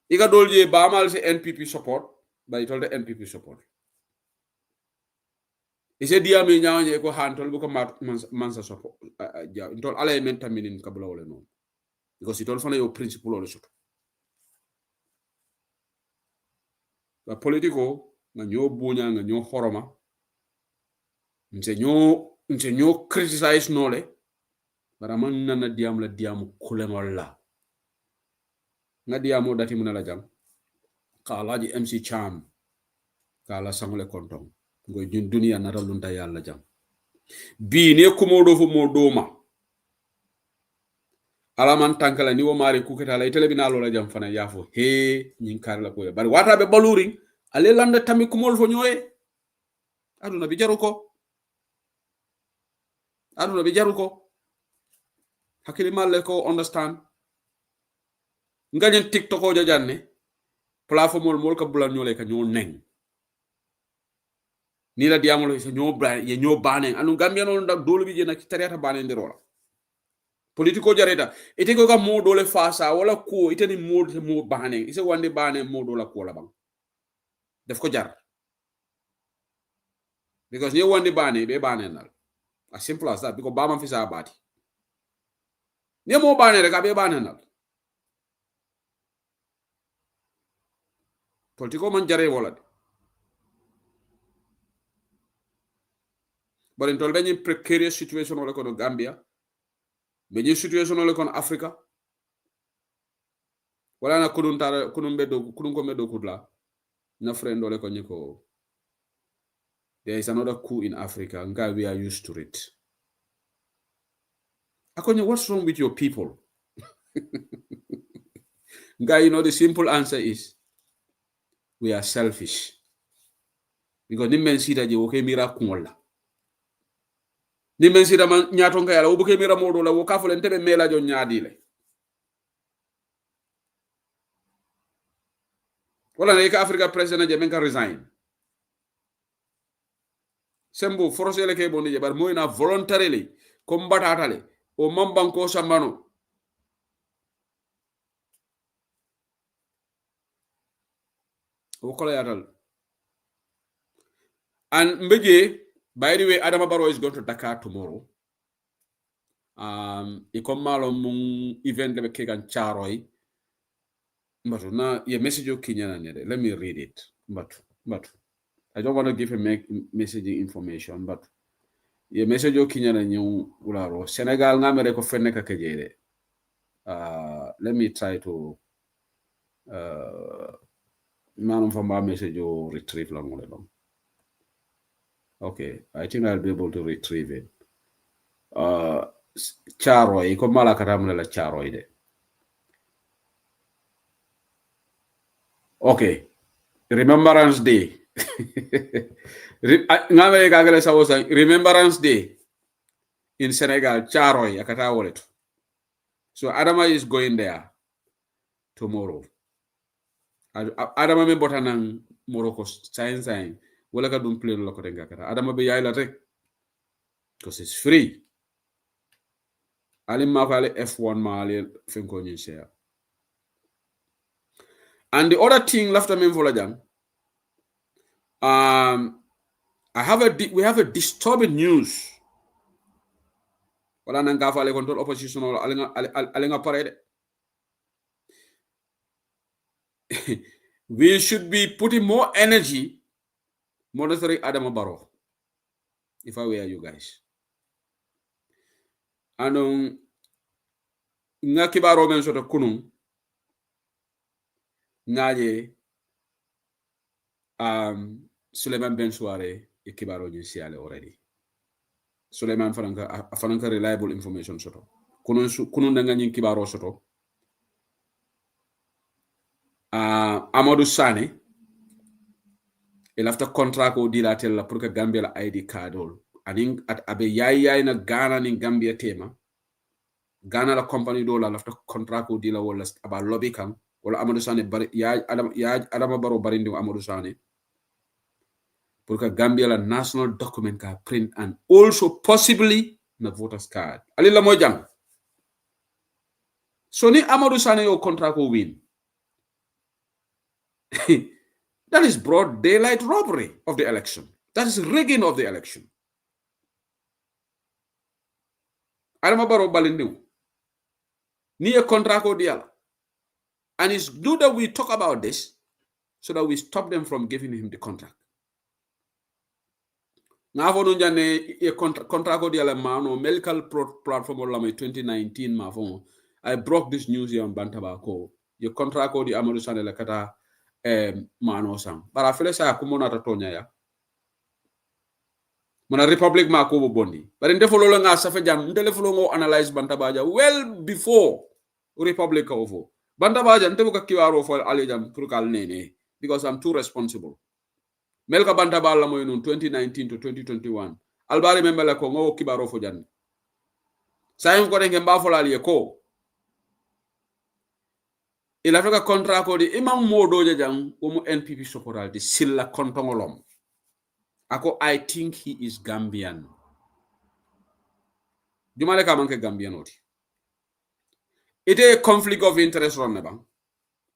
Iga dolje ba mal se NPP support, ba itolde NPP support. Ise dia mi nyaanye ko hantol bu ko mansa sopo intol ala men taminin kabula wala non because itol fana yo principle wala soto la politico nga nyo bunya nga nyo horoma nse nyo criticize nole bara man nana diam la diam kulengol la nga diamo dati munala jang kala di MC Cham kala sangole kontong ngoy jun dunia nara lunta yalla jam bi ne kumodo fo modoma ala man tankala ni wo mari kuketa la itele bina lola jam fana yafo he nyin kar la ko bari wata be baluri ale landa tammi kumol fo nyoye aduna bi jaru ko hakili malle ko understand ngajen TikTok o jajanne platform mol ka bulan nyole ka nyol neng ni la diamolo se nyo bane anu gambia non da dole bi jena kitariata bane ndirola politiko jareta ite ko ga mo dole fasa wala ko ite ni mo bane ise wande bane mo dole ko la bang def ko jar because ni wande bane be bane nal as simple as that because bama fi sa bati ni mo bane rek be bane nal politiko man jare wala de but in tol dañi precarious situation wala ko no Gambia be ni situation wala ko no Africa wala na kunun tara kunun bedo kunun ko medo kudla na friend wala ko nyiko there is another coup in Africa and we are used to it. Akonye, what's wrong with your people? Guy, you know, the simple answer is we are selfish. Because nimmen sita je woke mira kumola. Nimmen sita man nyatonga yala woke mira modo la wokafole ntebe mela jo nyadile. Wala na ika Africa president je menka resign. Sembo force ele ke bondi je bar moyna voluntarily combatatale o mambanko sambano. Wokola yatal. And Mbeje, by the way, Adama Barrow is going to Dakar tomorrow. Ikomalo mung event lebe kegan charoy. But na ye message yo Kenya nede. Let me read it. But I don't want to give a messaging information. But ye message yo Kenya na nyu ularo. Senegal ngamere ko fenne ka kejere. Let me try to manum famba message yo retrieve long long. Okay, I think I'll be able to retrieve it. Charoy, ko mala katamna la charoy de. Okay, Remembrance Day. Remembrance Day in Senegal, charoy akata wallet. So Adama is going there tomorrow. Adama me botanang Morocco sign. Wala ka dum play lo ko denga kata. Adama be yayla rek. Because it's free. Alim mafale F1 mali finko nyi share. And the other thing left me volajang. We have a disturbing news. Wala nanga fale control opposition or alenga parade. We should be putting more energy monitoring Adama Barrow. If I were you guys. And nga kibaro men soto kunun ngaje Suleiman Ben Suare e kibaro ni siale already. Suleiman fananka reliable information soto. Kunun nga nyin kibaro soto. Amadou Sane il after contract ko dilatel la pour que Gambia la ID card aning at abe yay na Ghana ni Gambia tema Ghana la company do la after contract ko dila wala aba lobby kan wala Amadou Sane bari ya Adama Barrow barindi Amadou Sane pour que Gambia la national document ka print and also possibly na voters card ali la mo jang so ni Amadou Sane yo contract ko win. That is broad daylight robbery of the election. That is rigging of the election. Adama Barrow balindiw. Ni a contract deal. And it's good that we talk about this so that we stop them from giving him the contract. Nga fo njane e contract deal ma no medical platform la may 2019 ma fo. I broke this news here on Bantaba ko. Your contract di Amadou Sane la kata mano sang bara fele sa ko mona tonya ya mona republic ma ko bondi bare ndefo lolo nga sa fe jam ndele flo ngo analyze Bantabaja well before republic ovo Bantabaja ndebo ka kiwaro fo ale jam pour kal nene because I'm too responsible melka Bantabala moy non 2019 to 2021 albari memele ko ngo kibaro fo jan sayim ko dengue mbafo lali ko il a fait un contrat ko di imam modo jang o mu NPP sokoral di silla kontongolom Ako, I think he is Gambian. Jumale ka manke Gambian oti. Ite conflict of interest ron ne bang.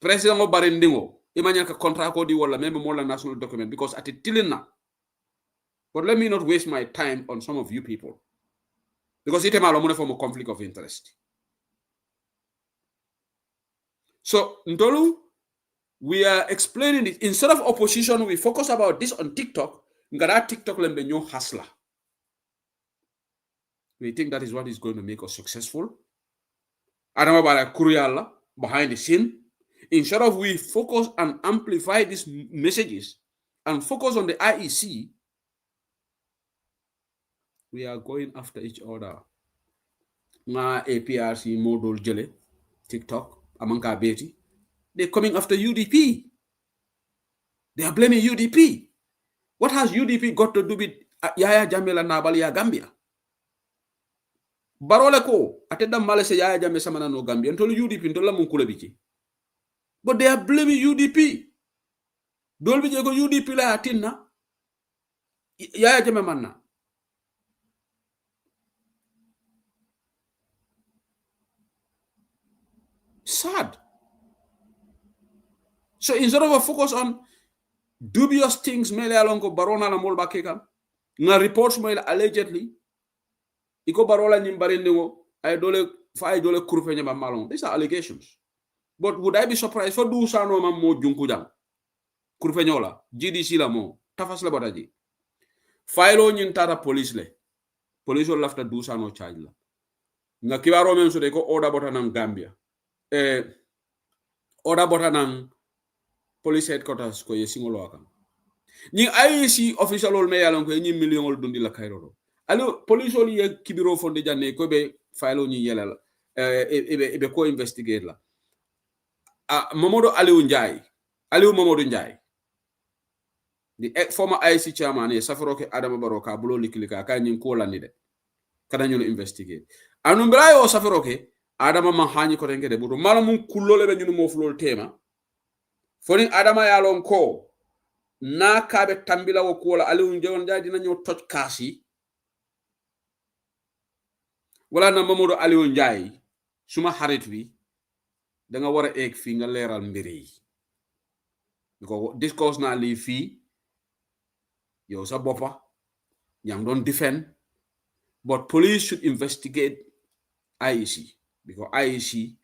President o barindingo. Imanya ka contract ko di wala meme mola national document because at tilin na. But let me not waste my time on some of you people. Because ite malo mune form a conflict of interest. So, Ntolu, we are explaining it. Instead of opposition, we focus about this on TikTok. Ngara TikTok lembe nyo hasla. We think that is what is going to make us successful. Adama bara kuriyala behind the scene. Instead of we focus and amplify these messages and focus on the IEC, we are going after each other. Na APRC model jele TikTok amanka beti. They're coming after UDP. They are blaming UDP. What has UDP got to do with Yaya Jammeh and Nabalia Gambia? Barole ko atenda malese Yaya Jammeh samana no Gambia until UDP ntola munkule bichi. But they are blaming UDP. Dolbi jego UDP la atinna Yaya Jammeh manna. Sad. So instead of a focus on dubious things mele alongo barona na molba keka na reports mele allegedly iko barola nyimbari ndingo ay dole kurfe nyama malong. These are allegations. But would I be surprised for do sano mam mo junku jang kurfe nyola GDC la mo tafas la bataji failo nyin tata police le police will lafta do sano charge la nga kibaro men so de ko order bota nan Gambia order bota nan police headquarters ko ye singolo akam ni IEC official ol me yalon ko ni million ol dundi la kayroro alo police ol ye kibiro fonde janne ko be failo ni yelal ebe ko investigate la Mamadou Aliou Mamadou Ndiaye the former IEC chairman ye safaro ke Adama Barrow ka bulo likilika ka nyin ko landi de kada ñu investigate anu mbra yo safaro ke Adama ma hani ko tengede budo mala mun kullole be ñu mo fulol tema foni Adama yalon ko na kabe tambila wo ko la Aliou Ndiaye dina ñoo toj kasi wala na Mamadou Aliou Ndiaye suma xarit bi da nga wara ek fi nga leral mbiri ko discourse na li fi yow sa bopa yang don defend but police should investigate IEC because IEC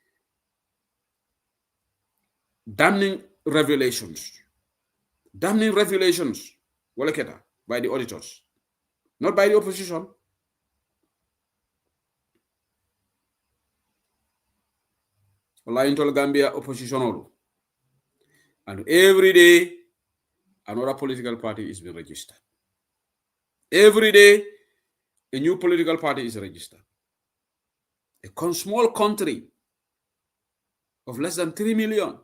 damning revelations wala keta by the auditors not by the opposition. In Gambia opposition and every day another political party is being registered. Every day a new political party is registered. A small country of less than 3 million.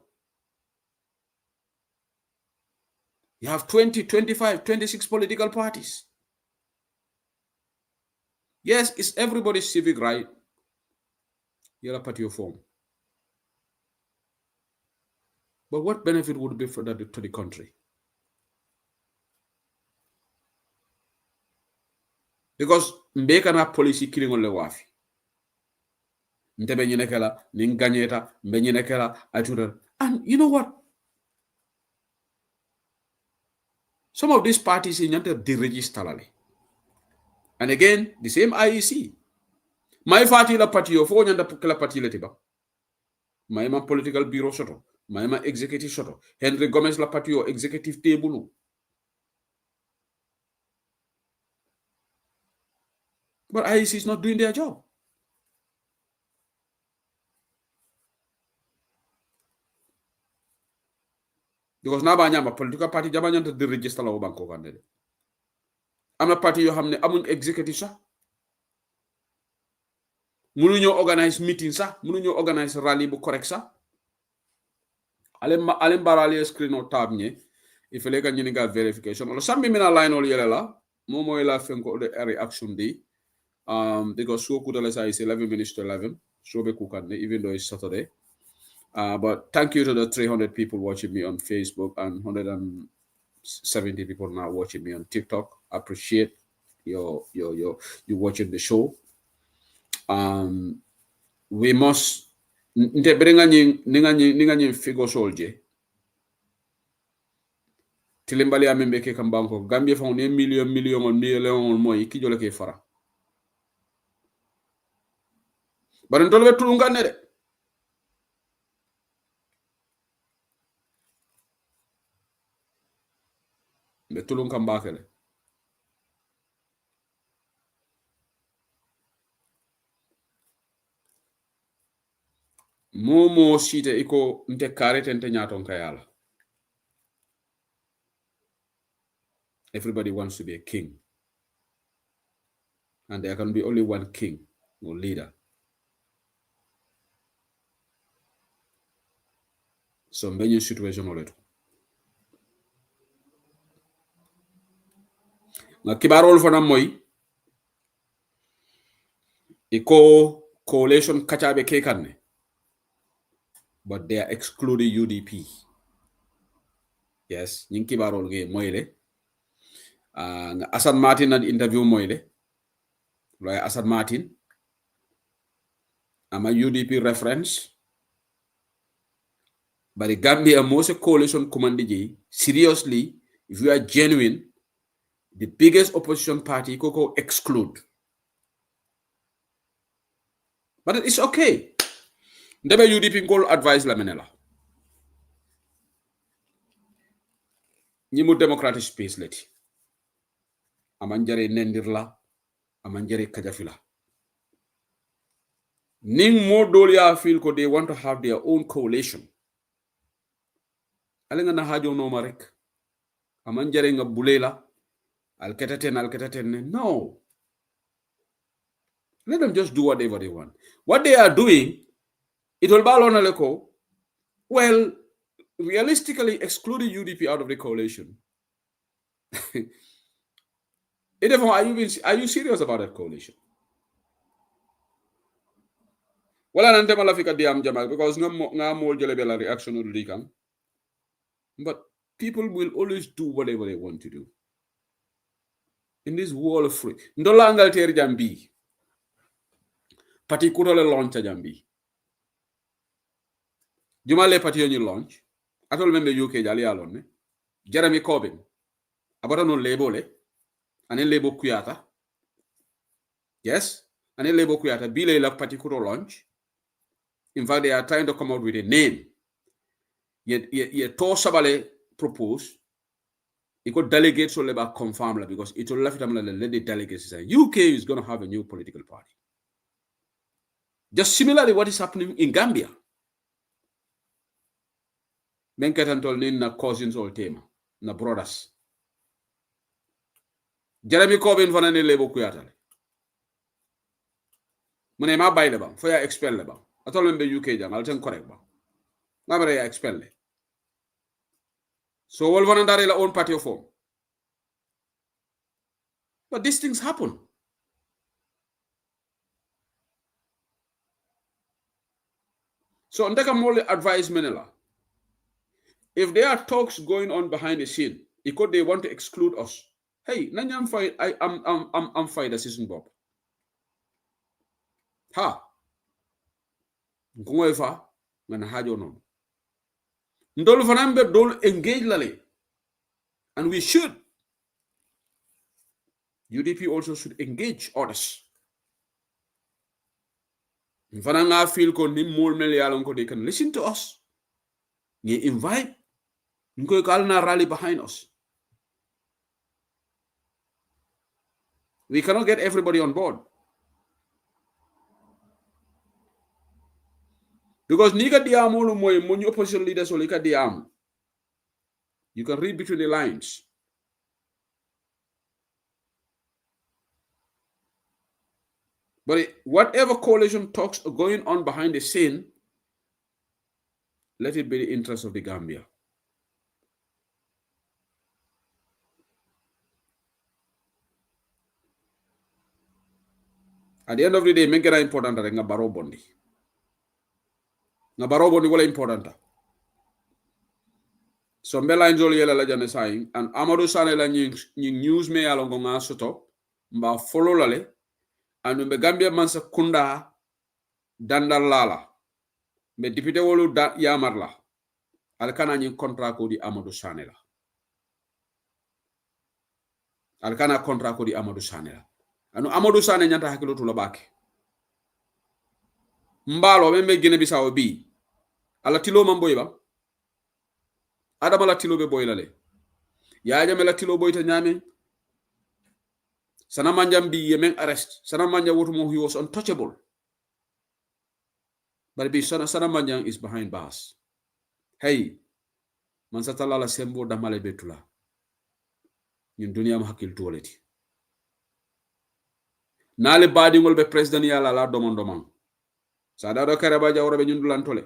You have 20, 25, 26 political parties. Yes, it's everybody's civic right. You're a party of form. But what benefit would be for that to the country? Because mbeka na policy killing on the wafi. Ntebe nyinekela, ninganyeta, mbenyinekela, atuda. And you know what? Some of these parties in yante deregister. And again, the same IEC. My party la party of nyanda kila party la tiba. My political bureau soto. My executive soto. Henry Gomez la party o executive table. But IEC is not doing their job. Because now a political party jabanyanta deregister la banko kandede. Am na party yo xamne amuñ executive sax. Mënu ñu organize meeting sax, mënu ñu organize rally bu correct sax. Alem barali screen o tab ñe. Il fallait que ñu nga verification. Lo sambi mina line ol yele la, mo moy la fenko de reaction day. Because so could say 11 minutes to 11. So be kukande, even though it's Saturday. But thank you to the 300 people watching me on Facebook and 70 people now watching me on TikTok. Appreciate your you watching the show. We must nte bringa ninga figo soldier. Tilimbali amembe ke kambanko Gambia fa ne million on moy ki jole ke fara. Baran tolbe tulunga ne de. Be tulun kambakele. Momo site iko nte karete nte nyaton kayala. Everybody wants to be a king. And there can be only one king or leader. So many situation oleto. Na kibarol fana moy iko coalition kachabe kekanne. But they are excluding UDP. Yes, ning kibarol ge moyle. Asad Martin had interview moyle. Lawyer Asad Martin. I'm a UDP reference. But the Gambia most coalition commandee, seriously, if you are genuine, the biggest opposition party could exclude. But it's okay. Never UDP call advise la menela. Nimu democratic space leti. Amanjare nendirla, amanjare kajafila. Ning mo dolia feel ko they want to have their own coalition. Alenga na hajo no marek. Amanjare nga bulela. Alketaten. No. Let them just do whatever they want. What they are doing, it will balon aleko. Well, realistically, excluding UDP out of the coalition. Are you serious about that coalition? Well, I'm not diam jamal because nga more jelebela reaction on the. But people will always do whatever they want to do. In this world of free. Ndola angal ter jambi. Particularly launch jambi. Jumale party on your launch. I told member UK jali alone. Jeremy Corbyn. Abara no label and then label Kuyata. Yes. And then label Kuyata. Bile la particular launch. In fact, they are trying to come out with a name. Yet to sabale propose. It could delegate so labor confirm because it will left them let the delegates say UK is going to have a new political party. Just similarly what is happening in Gambia. Menketantol nin na cousins all tema, na brothers. Jeremy Corbyn fana ne lebo kuyatale. Mune ma bayle ba, fo ya expel le ba. Atol membe UK jang, alten correct ba. Ngabere ya expel le. So wol fana ndare la own party of form. But these things happen. So ndeka mole advise menela. If there are talks going on behind the scene, because they want to exclude us. Hey, I'm fine. I'm fine. The season Bob. Ha. Ngoefa ngana hajo non. Ndol fanambe dol engage lale. And we should. UDP also should engage others. Fananga feel ko nim mol mel yalon ko they can listen to us. They invite. Nko kalna rally behind us. We cannot get everybody on board. Because nika diamolo moy money opposition leaders or lika diam. You can read between the lines. But whatever coalition talks are going on behind the scene, let it be the interest of the Gambia. At the end of the day, make it important that nga baro bondi. Nga baro bondi wala important. So mbela injol yela la jane sayin and Amadou Sane la ñi news me yalo nga soto mba follow lale anu be Gambia mansa kunda dandal lala me député wolu yamar la alkana ñi contrat ko di Amadou Sane la alkana contrat ko di Amadou Sane la anu Amadou Sane ñanta hakilo to la bake mbalo be Guinée Bissau bi ala tilo mamboy ba adama la tilo be boy lale ya jame la tilo boy ta ñame sana manjam bi yemen arrest sana manja wotu mo he was untouchable but be sana manjang is behind bars hey man satala la sembo damale betula ñun dunia ma hakil toleti nale badi ngol be president yalla la domon sa da do kare ba jawro be ñun dulan tole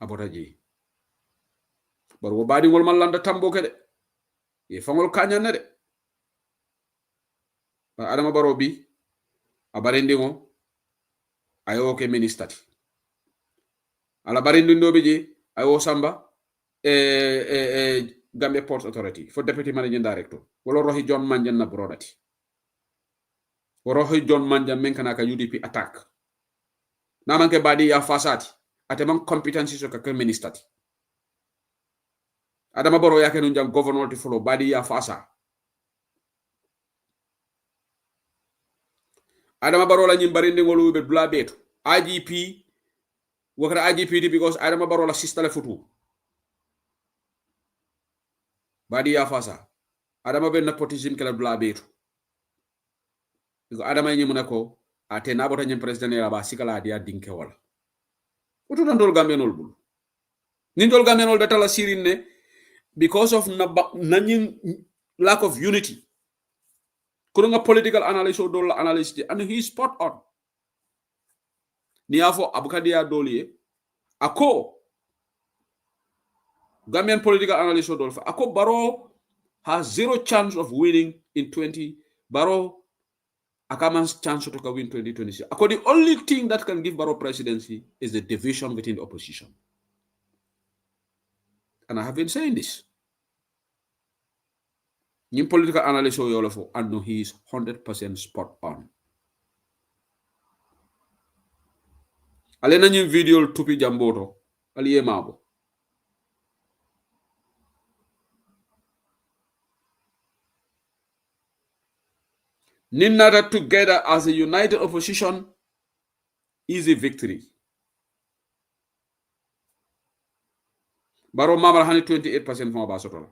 abotaji bar wo badi ngol man landa tambo kede e fangol kanyana de ba adama baro bi abarendi ngo ayo ke ministati ala barendi ndobe je ayo samba Gambia Ports Authority for deputy managing director wala rohi John Manjan na brodati rohi John Manjan men kana ka UDP attack na manke badi ya fasati ate man competency so ka ministati adama baro yake no jang governor ti follow badi ya fasa adama baro la ñim bari ndingolu be dula beto IGP wakara IGP because adama baro la sistale futu badi ya fasa adama be nepotism kala dula beto ko adama ñi munako ate na bota ñim president ya ba sikala dia dinke wala utu ndol gamenol bul ni ndol gamenol be tala sirine because of lack of unity kurunga political analyst or dollar analyst and he's spot on niafo abukadia dolie ako Gambian political analyst or dollar ako Barrow has zero chance of winning in 20 Barrow akaman's chance to win 2026 ako the only thing that can give Barrow presidency is the division within the opposition, and I have been saying this. Nim political analyst o yolofo and no, he is 100% spot on. Alena nyim video tupi jamboto aliye mabo. Ninata together as a united opposition is a victory. Baro mamar hani 28% from Abasotola.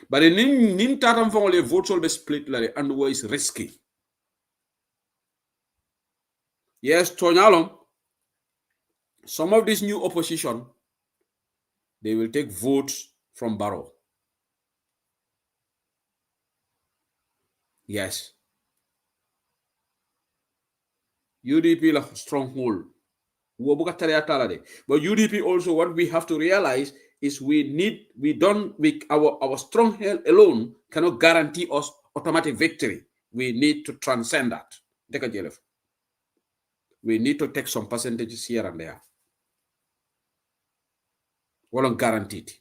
But in nin tatam fong le votes will be split lare and was risky. Yes, Tonyalong, some of this new opposition, they will take votes from Barrow. Yes. UDP la stronghold. But UDP also, what we have to realize is our stronghold alone cannot guarantee us automatic victory. We need to transcend that. We need to take some percentages here and there. Well, guaranteed.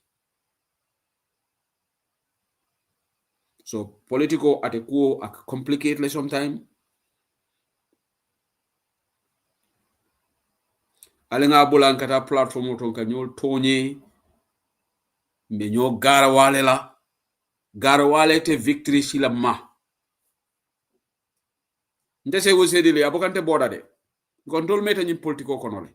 So political at a core complicate sometimes. Alenga bulan kata platform to kanyol tonye me nyo garawale la garawale te victory sila ma ndese wo sedile abokante boda de gondol meta nyi politiko konole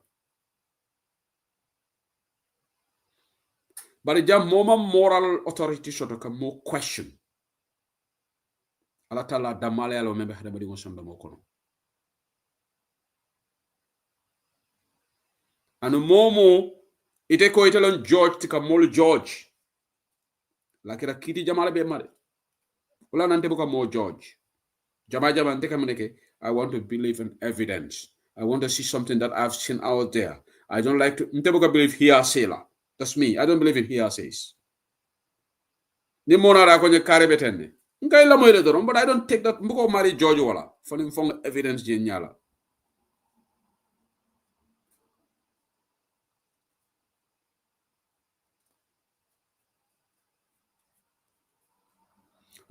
bari jam moma moral authority soto ka mo question ala tala damale alo membe hada badi ngosonda mo kono anu momo ite ko italon George tika mol George lakira kiti jamala be mare wala nante buka mo George jama nte kamuneke I want to believe in evidence. I want to see something that I've seen out there. I don't like to nte buka believe hearsay la. That's me. I don't believe in hearsays. Ni mona ra ko nye kare betenne ngay la moy doron, but I don't take that mbuko mari George wala fon evidence je nyala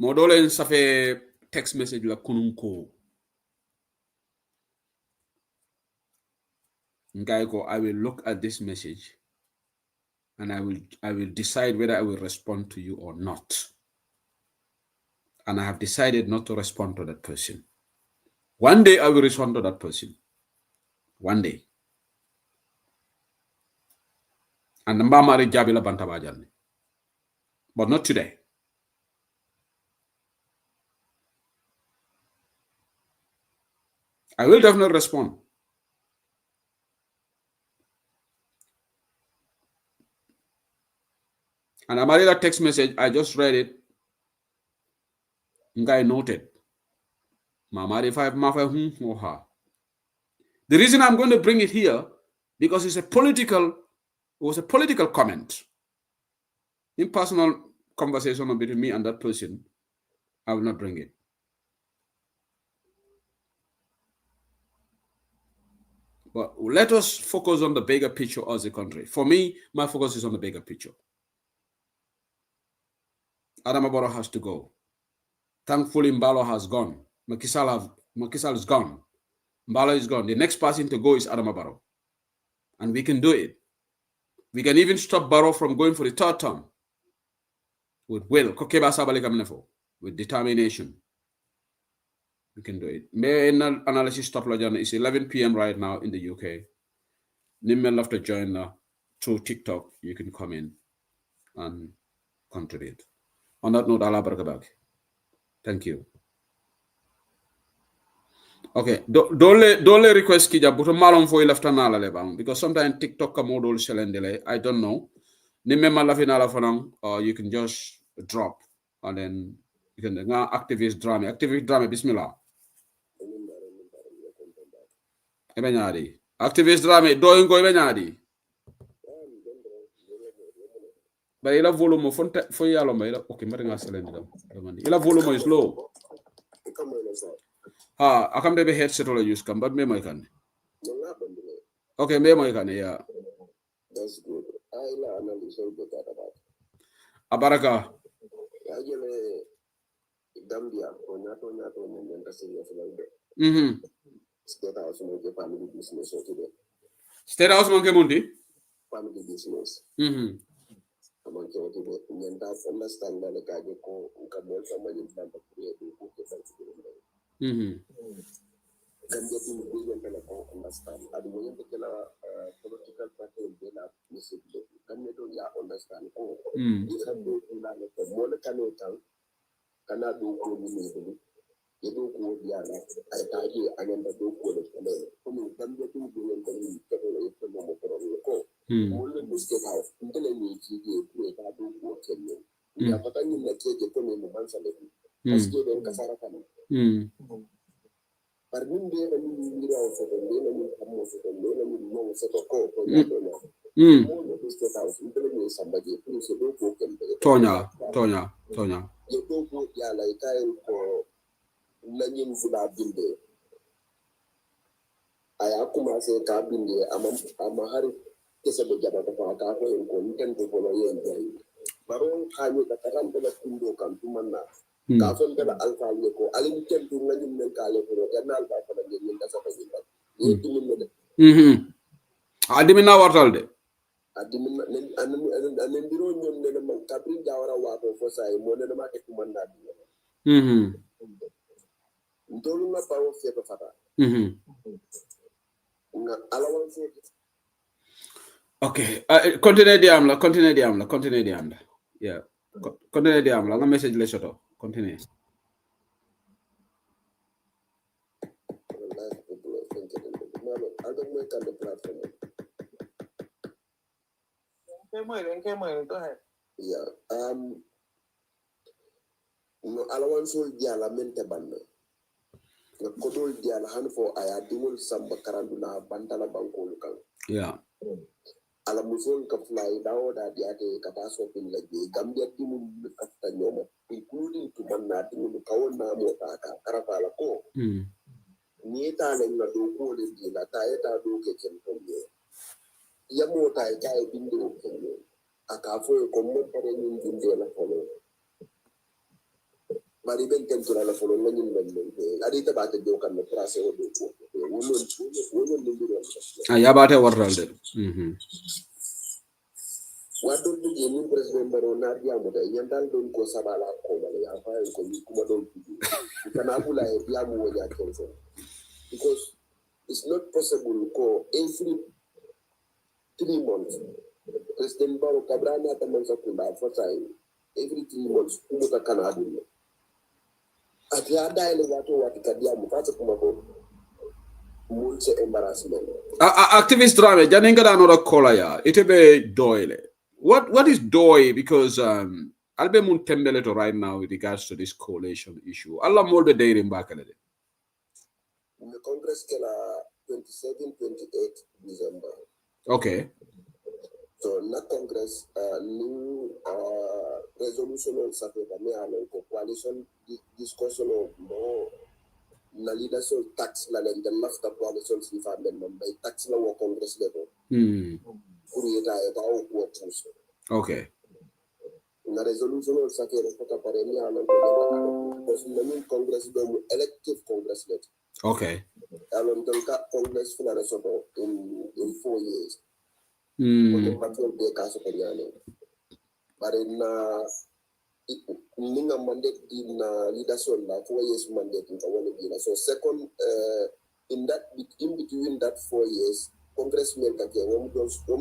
Modole ça fait text message la kununko. Ngaiko, I will look at this message and I will decide whether I will respond to you or not. And I have decided not to respond to that person. One day I will respond to that person. One day. And Mbamari Jabila Bantabajan. But not today. I will definitely respond. And I made that text message, I just read it. Ngai noted. Mamari 5 mafa or her. The reason I'm going to bring it here, because it was a political comment. In personal conversation between me and that person, I will not bring it. But let us focus on the bigger picture as a country. For me, my focus is on the bigger picture. Adama Barrow has to go. Thankfully, Mbalo has gone. Makisal is gone. Mbalo is gone. The next person to go is Adama Barrow. And we can do it. We can even stop Barrow from going for the third term. With will. With determination. We can do it. My analysis stop is 11 p.m. right now in the UK. Nimmel love to join through TikTok. You can come in and contribute. On that note, Allah barakabak. Thank you. Okay. Don't request kija but malon for left anala lebang because sometimes TikTok model selendele. I don't know. Nimmel lafina lafanang or you can just drop and then you can activist drama. Activist drama bismillah. Ebenyadi. Activist drama doing go ebenyadi. But ila volume for yalo ma ila okay mari nga selende dam. Ila volume is low. Akam de be headset or use kam but me mo kan. Okay, me mo kan yeah. That's good. I analyze all that about. Abaraka. Ajele Gambia onyato nyenda senior fulande. State house mo je family business today. State house mo ke mundi? Family business. Amanke today nyenda understand na kaje ko kamel sama nyenda bakure ko ke fancy. Gambia tu nyenda ko understand. Adu nyenda kala political party bela message. Gambia to ya understand ko. Isa do kula ko mo le kanotan kana do ko ni yedo ko diala ay taji agenda do ko le kale como Gambia tu nyenda ni ko ko mo ko mo le muske ka ndele ni ji ko ta do ko kenne ya patani na keje ko mo bansa le parce que den kasara kan par min de na min mira o so de na min ammo so de na min mo so ko ya do na mo le muske ka ndele ni sambaje ko so do ko kenne Tonya yedo ko diala ay tay ko lañin fula binde aya commencé ka binde ama hari kese be jaba ko ka ko en ko ntente ko lo yen tay baron xani ka taram de la kundo kan tumanna ka fon de la alfa ni ko alin tentu ngajum men ka le ko ganal ba ko de min da sa ko ni tumin ne adimina wartalde adimina anen biro ñom ne man kabri jawara wa ko fo say mo ne ma te tumanna ndolu na pawo feto fata nga alawan feto. Okay, continue diamla. Yeah, continue diamla. Nga message le soto. Continue. Yeah. No alawan sol diala mente banna. Nga kodol diala han fo aya dimul samba karanduna bandala bankolu kan. Yeah. Ala muson ka fly dawo da diate ka taso pin lagi Gambia dimul kafta nyoma including to banna dimul kawona mo ta ka karafala ko. Ni ta le na do ko le dila ta eta do ke ken tonye. Ya mo ta ka e bindo ken. Aka fo ko mo pare ni binde la folo. bari ben tentura la folo ngani men adi tabate do kan no tracé o do wono ndiro yabate wartalde wadon do je min president baro na diamo da yandal don ko sabala ko bale ya fa ko ni kuma don kana bula e diamo woni akenso because it's not possible ko every 3 months president baro kabrana tamen sakunda for time every 3 months kumuta kana adun ati ada ile watu kadiamu pata kuma ko mulse embarrassment activist drama janinga da no kola ya itebe doyle what is doy because albe mun tembele to right now with regards to this coalition issue alla molbe dayre mbakale de the congress kala 27 28 December okay so na congress new resolution on sapeta me alo ko coalition discussion of no na leadership tax la den lafta coalition si fa men bay tax la wo congress level pour yeta o ko tous okay na resolution on sapeta ko pare me alo ko because na congress do elective congress level okay alon donc congress fula na soto in 4 years ko patrol de ka so nyane bare na ninga mandate in leadership la 4 years mandate in wala bi so second in between that 4 years congressman ka ke wom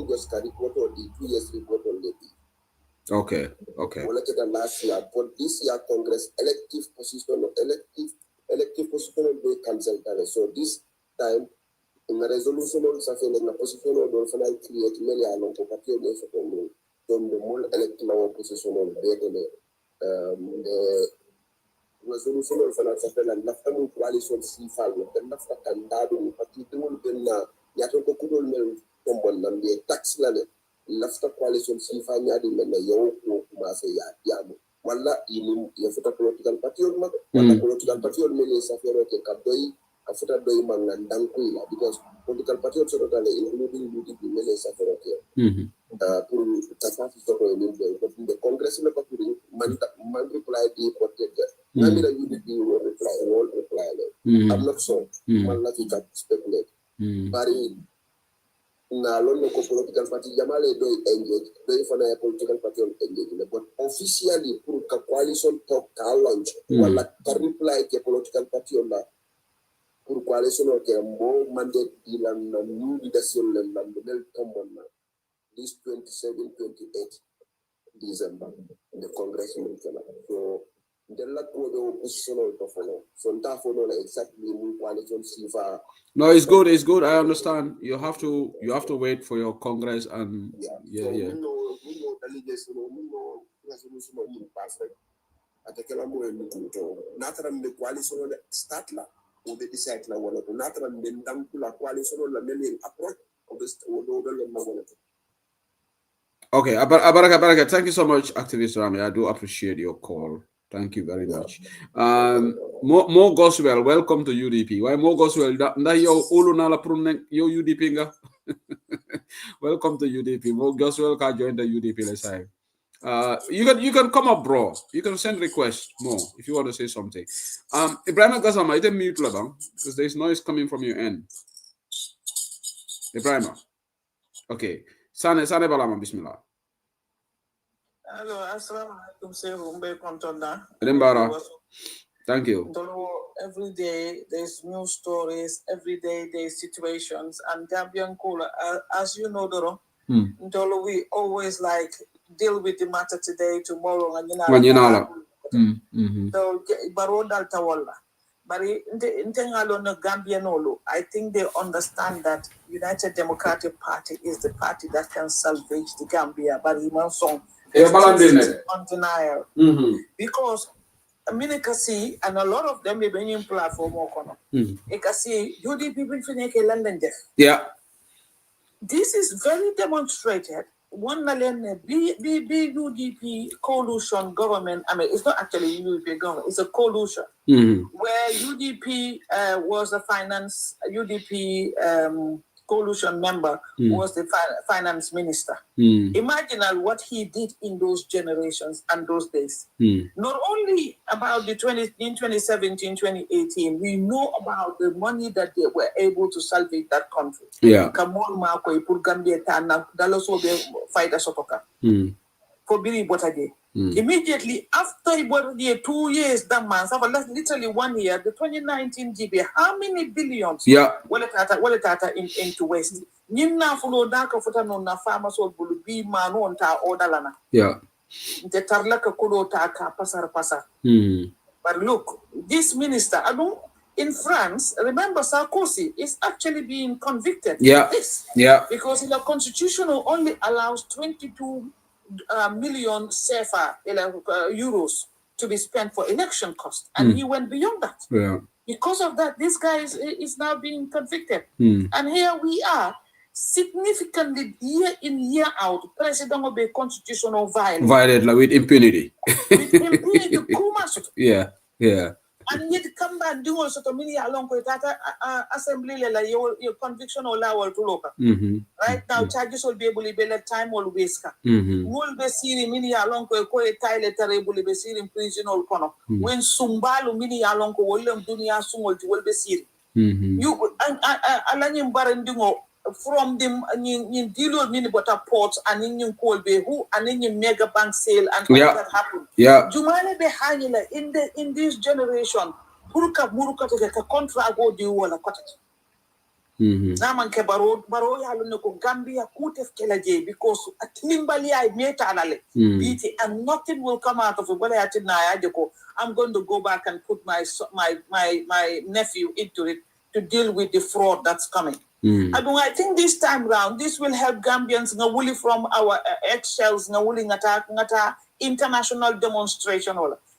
just carry photo the 2 years report on the okay wala ke last year but this year congress elective position be cancel so this time in the resolution on sa fait la position on final create many along ko papier de so don the mol electoral position on the resolution on final sa fait la nafamu coalition si fa le nafa kandado pati dum benna ya to ko kudol mel tombon nan de tax la le lafta coalition si fa nyaadi men yow ko commencé ya wala ini ya futa political party on ma wala political party on mele sa fero ke kadoy afuta doy mangan danku la because political party on totally including UDP mele sa fero ke pour tafafi to ko ni de congress le parti man reply di porte ngami la UDP will reply I'm not sure man la fi ka speculate bari na lon ko political party jamale doy engage doy fana political party on engage but officially pour ka coalition talk ka launch wala ka reply ke political party on la pour coalition ke mo mandate dilan na new leadership le landel tombon na this 27 28 December the congress will come so the la ko do position to follow so nta follow exactly new coalition sifa. No, it's good. I understand. You have to wait for your Congress and We know delegation, we know resolution in perfect. At the Kalamo and Nathan the coalition start la or the decide la one to Nathan then down to la coalition or la million approach of this order. Okay, Abaraka, thank you so much, activist Rami. I do appreciate your call. Thank you very much. More Goswell, welcome to UDP. Why more Goswell? That yo ulu nala prune yo UDP nga. Welcome to UDP. More Goswell can join the UDP. Let's say. You can come up, bro. You can send requests more if you want to say something. Ibrahim Gazama, it's a mute level because there's noise coming from your end. Ibrahim. Okay. Sane balama bismillah. Hello, assalamu alaikum, sir. Thank you. Every day there's new stories, every day there's situations, and Gambian Kula, as you know, Doro, we always like deal with the matter today, tomorrow, and so Barodal Tawalla. But I think they understand that United Democratic Party is the party that can salvage the Gambia. But he wants on denial because Minikasi and a lot of them may be in platform or Ekasi UDP people London. Yeah, this is very demonstrated. 1 million UDP coalition government. I mean, it's not actually UDP government; it's a coalition where UDP was the finance. UDP coalition member was the finance minister. Imagine what he did in those generations and those days. Not only about in 2017, 2018, we know about the money that they were able to salvage that country. Yeah. Come on, Marco, you put Gambia Tana, Dallas will be fight a sotoka. For Billy Bottage. Immediately after 2 years, that man, literally 1 year, the 2019 GB, how many billions? Yeah. Well, into West. Nimna fulo daka futa no na farmers will be man on ta order. Yeah. The tarlaka kudo taka pasar. But look, this minister, in France, remember Sarkozy is actually being convicted. Yeah. Of this. Yeah. Because the constitution only allows 22 million CFA euros to be spent for election costs, and he went beyond that. Yeah. Because of that, this guy is now being convicted, and here we are, significantly year in year out, president of a constitutional violence, like with impunity. With impunity, yeah. And yet come back do also to many along with that assembly your conviction or law to local. Right now, charges will be able to be let time or waste. Will be seen many along with a tile terrible be seen in prison or corner. When Sumbalu mini along with William Dunia Sumol will be seen. You Alanim Barandingo from them in deal mini butter ports and in Colby who and in mega bank sale and all that happened. Yeah. Jumale Behangila in this generation, Muruka to get a contract go do wala cottage. Naman ke baro yaluno Gambia kutef kelaje because a timbali I meta anale and nothing will come out of it. I'm going to go back and put my nephew into it to deal with the fraud that's coming. I think this time round, this will help Gambians ngawuli from our eggshells ngawuli ngata international demonstration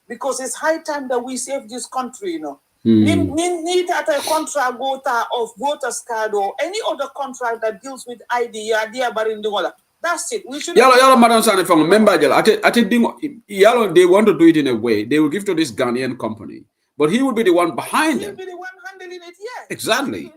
because it's high time that we save this country, you know. Need at a contract of voters card or any other contract that deals with ID. That's it. We should. Yalo, Madam Sanifong, member, I think they want to do it in a way they will give to this Ghanaian company, but he will be the one behind them. He'll be the one handling it. Yeah. Exactly.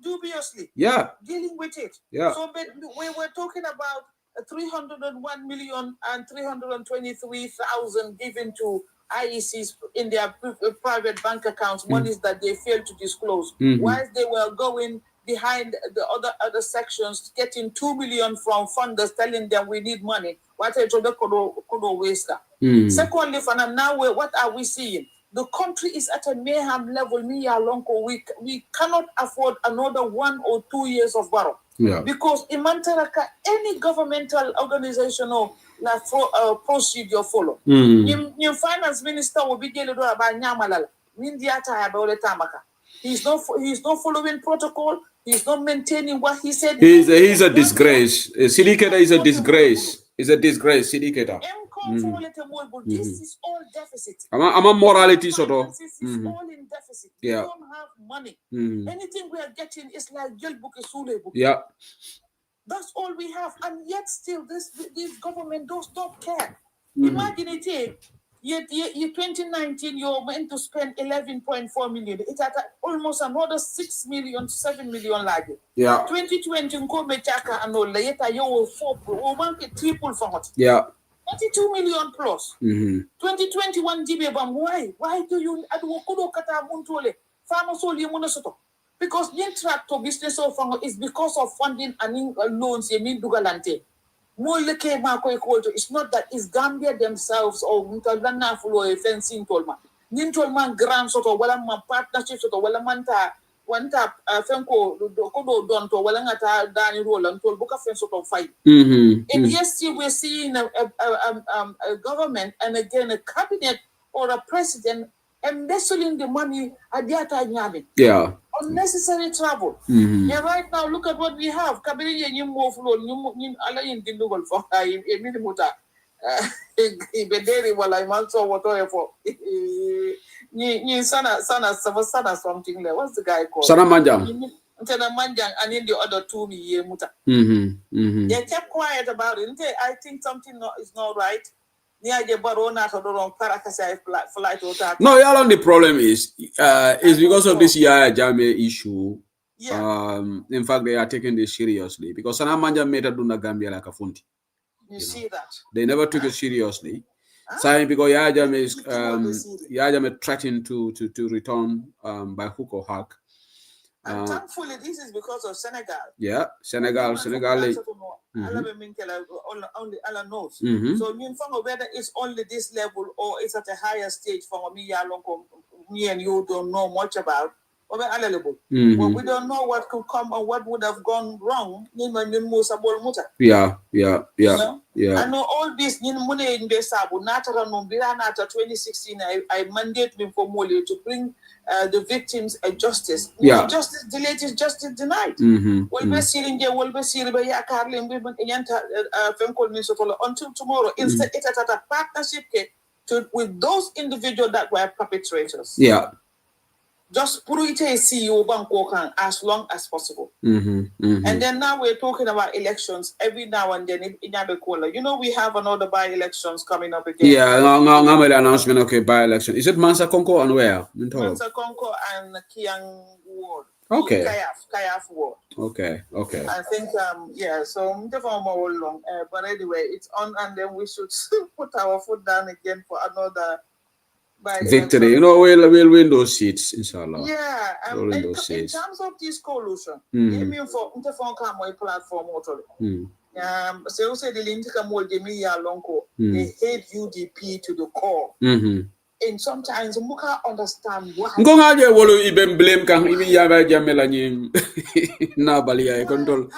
Dubiously. Yeah. Dealing with it. Yeah. So, but we were talking about 301 million and 323,000 given to IECs in their private bank accounts, monies that they failed to disclose. Whilst they were going behind the other sections, getting 2 million from funders, telling them we need money. What waste. Secondly, now what are we seeing? The country is at a mayhem level. We cannot afford another 1 or 2 years of borrow. Yeah. Because in Mantaraka, any governmental organization or procedure follow. Your finance minister will be dealing with Nyamalala. He's not following protocol. He's not maintaining what he said. He's a disgrace. Siliketa is a disgrace. It's a disgrace, Siliketa. This is all deficit. I'm a morality sort of. This is all in deficit. Yeah. We don't have money. Anything we are getting is like book. Yeah. That's all we have, and yet still this government does not care. Imagine it. Year 2019, you're meant to spend 11.4 million. It's at almost another 6 million, 7 million like it. Yeah. 2020, and all later you will triple for it. Yeah. 32 million plus. 2021 GB. Why do you because the tractor business is because of funding and loans. It's not that it's Gambia themselves or fencing tolma. Nintolman grants or wala partnerships or wala manta fenko don to wala ngata dani roland tol buka fence of fight. And yes, still we're seeing a government and again a cabinet or a president embezzling the money at the time. Yeah. Unnecessary trouble. Yeah, right now, look at what we have. Kabiri and you move you ala in the Google for a minimuta. Bederi while I'm also whatever. Ni sana something there. What's the guy called? Sana Manjang. Sana Manjang and in the other 2 year muta. They kept quiet about it. I think something is not right. No, the problem is because of this Yaya Jammeh issue. In fact, they are taking this seriously because Sana Manja made a Duna Gambia like a funti. You see that? They never took it seriously. Saying because Yajam is threatened to return by hook or hook. And thankfully, this is because of Senegal. Yeah, Senegal. Only Allah knows. So, whether it's only this level or it's at a higher stage for me and you don't know much about. But we don't know what could come or what would have gone wrong. Yeah. I know all this. 2016, I mandate me for Moli to bring the victims a justice. Yeah. Justice delayed is justice denied. Until tomorrow. Instead, it's at a partnership with those individuals that were perpetrators. Yeah. Just put it a CEO Bangkok as long as possible. And then now we're talking about elections every now and then in Yabekola. We have another by-elections coming up again. Yeah, the announcement, okay, by-election. Is it Mansa Konko and where? Mansa Konko and Kiang Ward. Okay. Kayaf Ward. Okay. I think, so long. But anyway, it's on, and then we should put our foot down again for another victory. We'll win those seats, inshallah. Yeah, in terms of this coalition, even for my platform, so say the Lintica Moldemia Lonko, they hate UDP to the core. And sometimes Muka understand why. Blame control.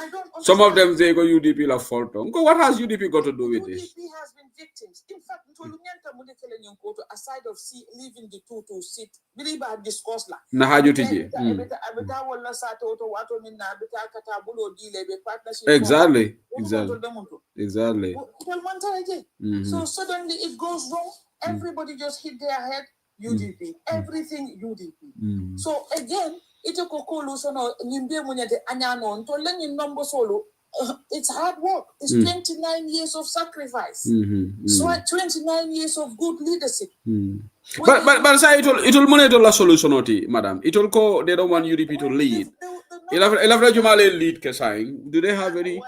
Some of them say go UDP la fault. What has UDP got to do with this? UDP has been victims. In fact, aside of leaving the two to sit, believe I discussed la. Exactly. So suddenly it goes wrong. Everybody just hit their head. UDP, everything UDP. So again, it's a coalition or it's hard work. It's 29 years of sacrifice. So 29 years of good leadership. But say it will monitor la solution, madam. It will go. They don't want UDP to lead. Lead Kesang. Do they have any?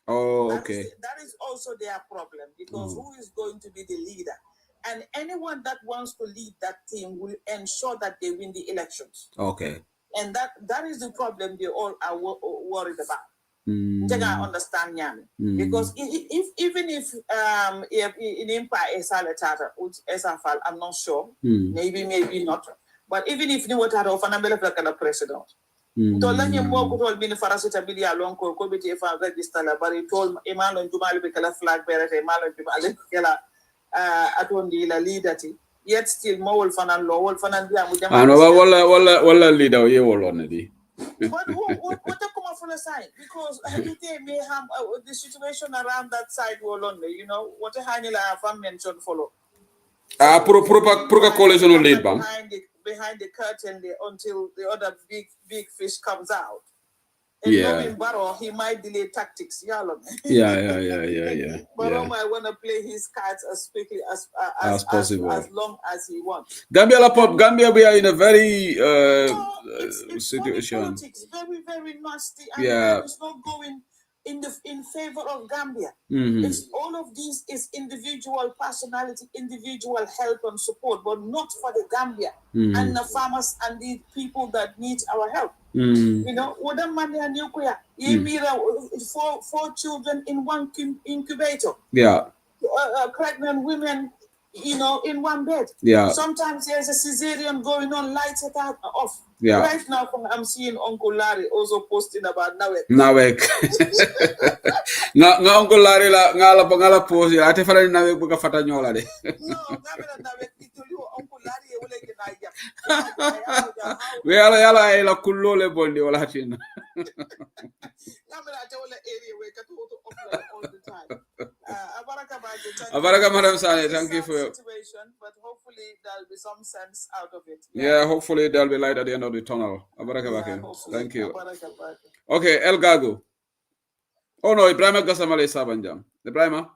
Oh, okay. That is also their problem because who is going to be the leader? And anyone that wants to lead that team will ensure that they win the elections. Okay. And that is the problem they all are worried about. I understand, because even if in Empire is Esafal, I'm not sure. Maybe not. But even if you want to have an president. Told me the Farasita Bidia long call committee for register, but he told Emmanuel Jumali Bicala flag bearer, Emmanuel Jumali Atondi la leader. Yet still more fan and low fan and wala leader ye already. But what come from the side? Because they may have the situation around that side will only, what a Hanila fan mentioned follow. Proper coalition lead bank. Behind the curtain until the other big fish comes out. And knowing Barrow, he might delay tactics. Yeah. Barrow might want to play his cards as quickly as possible, as long as he wants. Gambia, we are in a very situation. Politics, very, very nasty, and it's not going in favor of Gambia. It's all of these is individual personality, individual help and support, but not for the Gambia and the farmers and the people that need our help. What the money and nuclear, four children in one incubator. Yeah. Pregnant women, in one bed. Yeah. Sometimes there's a cesarean going on, lights it off. Yeah. Right now, I'm seeing Uncle Larry also posting about Nawek. Nga Uncle Larry la post ya ate fara Nawek buka fata nyola de. No, Nawek itulu Uncle Larry wole kina we ala la kulole bondi wala tin. Namela ate wole area we katu offline all the time. Abaraka Madam Sane, thank you for your situation, but hopefully there'll be some sense out of it. Yeah, hopefully there'll be light at the end of the tunnel. Abaraka thank you. Okay, El Gago. Oh no, Ibrahima Gasamale Sabanjam. Ibrahima.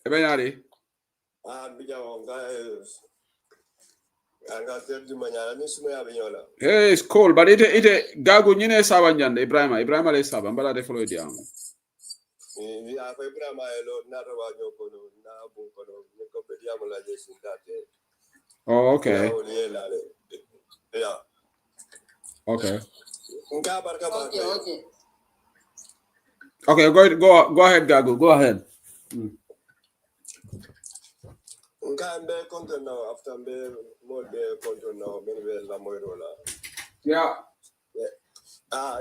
Ibrahima. Hey, it's cool, but it gagu nyine saba njande Ibrahima le saba mbala de follow diam. Oh, okay. Yeah. Okay. Okay. Okay, go ahead, Gago. Go ahead. Be content now after be more be content now la moirola. Yeah.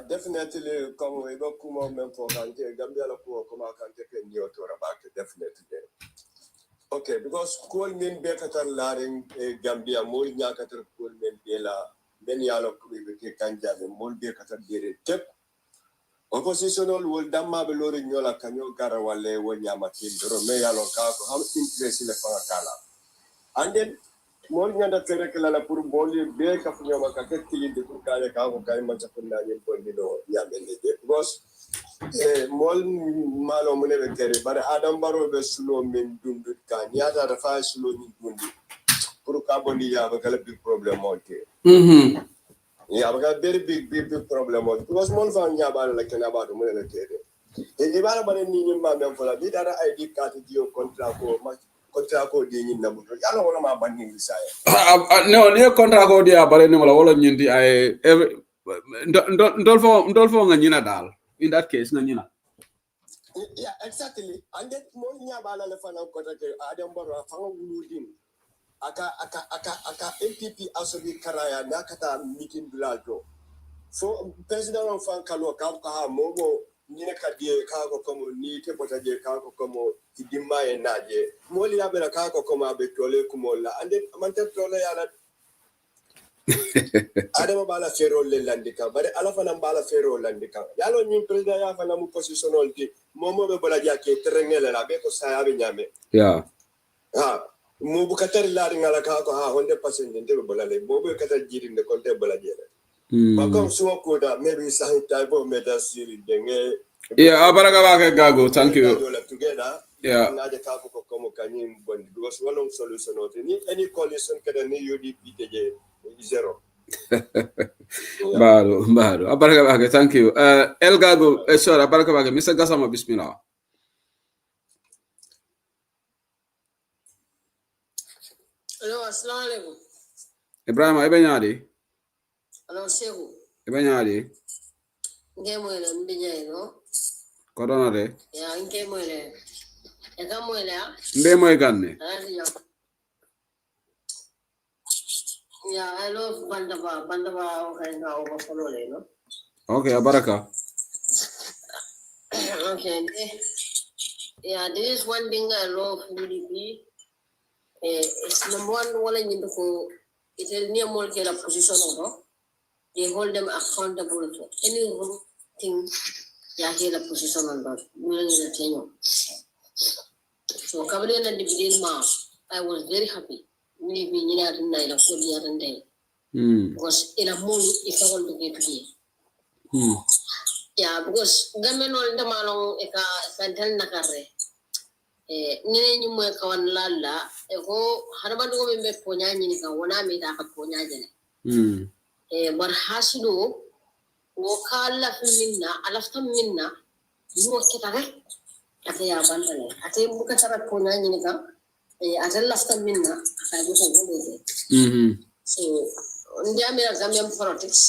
Definitely come we go kuma men for kante Gambia la ko kuma kante ke nyoto rabake definitely. Okay, because cool men be katar laring Gambia mol nya katar cool men be la ben yalo ko be kanja mol be katar dire tep oppositional will damma be lori nyola kanyo gara wale wonya matin ro me yalo ka ko ham interest le fa kala. And then mol nyanda tere kala la pour boli be ka fu nyama ka ketili de pour kale ka ko kay man chapunda ni bondi do ya bende de because mol malo mune be tere bare adam baro be sulo min dundu ka nyata da fa sulo min dundi pour ka bondi ya ba kala big problem monte ya ba very big problem monte because mol fa nyaba la kana ba do mune le tere e bara bare ni nyimba men fola bi dara id card dio contract ko contract ko di nyin nabuto yalla wala ma banni lisay No, ne contract ko dia bare ne wala nyindi ay ndol fo nga nyina dal. In that case nga nyina. Yeah, exactly. And that mo nya bala le fana ko ta ke adam baro fa nguludin aka MPP asobi karaya na kata meeting bilajo so president of fan kalo ka ha mo nyine ka die ka ko komo ni te bota je ka ko komo idimma e naje mo li abela ka ko komo abe tole kumo la ande man te tole yala adama bala fero le landika bare ala fana bala fero landika yalo nyi president ya fana mu positional ti momo be bala jake terengele la be ko saya be nyame Yeah. Mo bu katar la ngala ka ko ha 100% ndé be bala le mo be katar jiri ne konte bala jere ba comme so ko da maybe some type of meta series denge Yeah, abaraga wake Gago. Thank you. Together Yeah. ngaje ka ko komo kanyi bon because one solution not any coalition kada ni UDP teje zero. Baro. Abaraga wake. Thank you. El Gago. Sorry, abaraga wake. Mr. Gassama, bismillah. Hello, assalamu alaikum. Ibrahima ibenyadi. Hello, Shehu. Ibenyadi. Ngemwele mbijay no. Corona de. Ya ngemwele. Eka mwele ya. Mbe moy ganne. Yeah, I love Bandaba okay now follow no. Okay, abaraka. Okay. Yeah, this is one thing I love UDP. It's number one wala nyindoko itel near more la position of they hold them accountable for anything ya hela position on that. So kabale na dibidin ma I was very happy. Maybe you know na for the other day. Because in a month if I want to get here. Yeah, because gamen all the malong eka kantal nakare. Nene nyumo kawan lala eko harabadu ko membe ponya nyini ka wona me ta ka ponya jene bar hasido wo kala minna alafta minna yuro kitare ate ya bandale ate buka tara ponya nyini ka ate lafta minna ka go ko wole so ndi amira gambian politics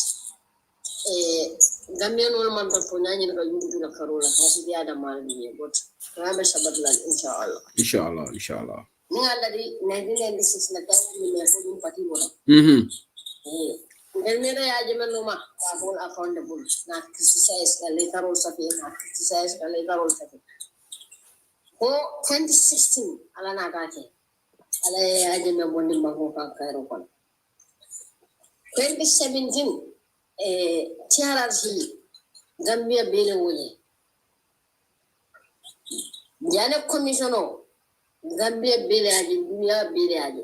gambian wol man ta ponya nyini ka yuru la karola hasidi ada mal ni bot Rabe sabatlan Inshallah. Ninga dari 1996 na tayo ni Lepo pati wala. Ngelmera ya jaman luma kabul accountable na criticize na later on sa na criticize na later on sa. Ko 2016 ala na kake. Ala ya jaman bondi mago ka kairo kon. 2017 TRRC Gambia bele wole. Jana commissioner Gambia Bilaji, Dunia Bilaji.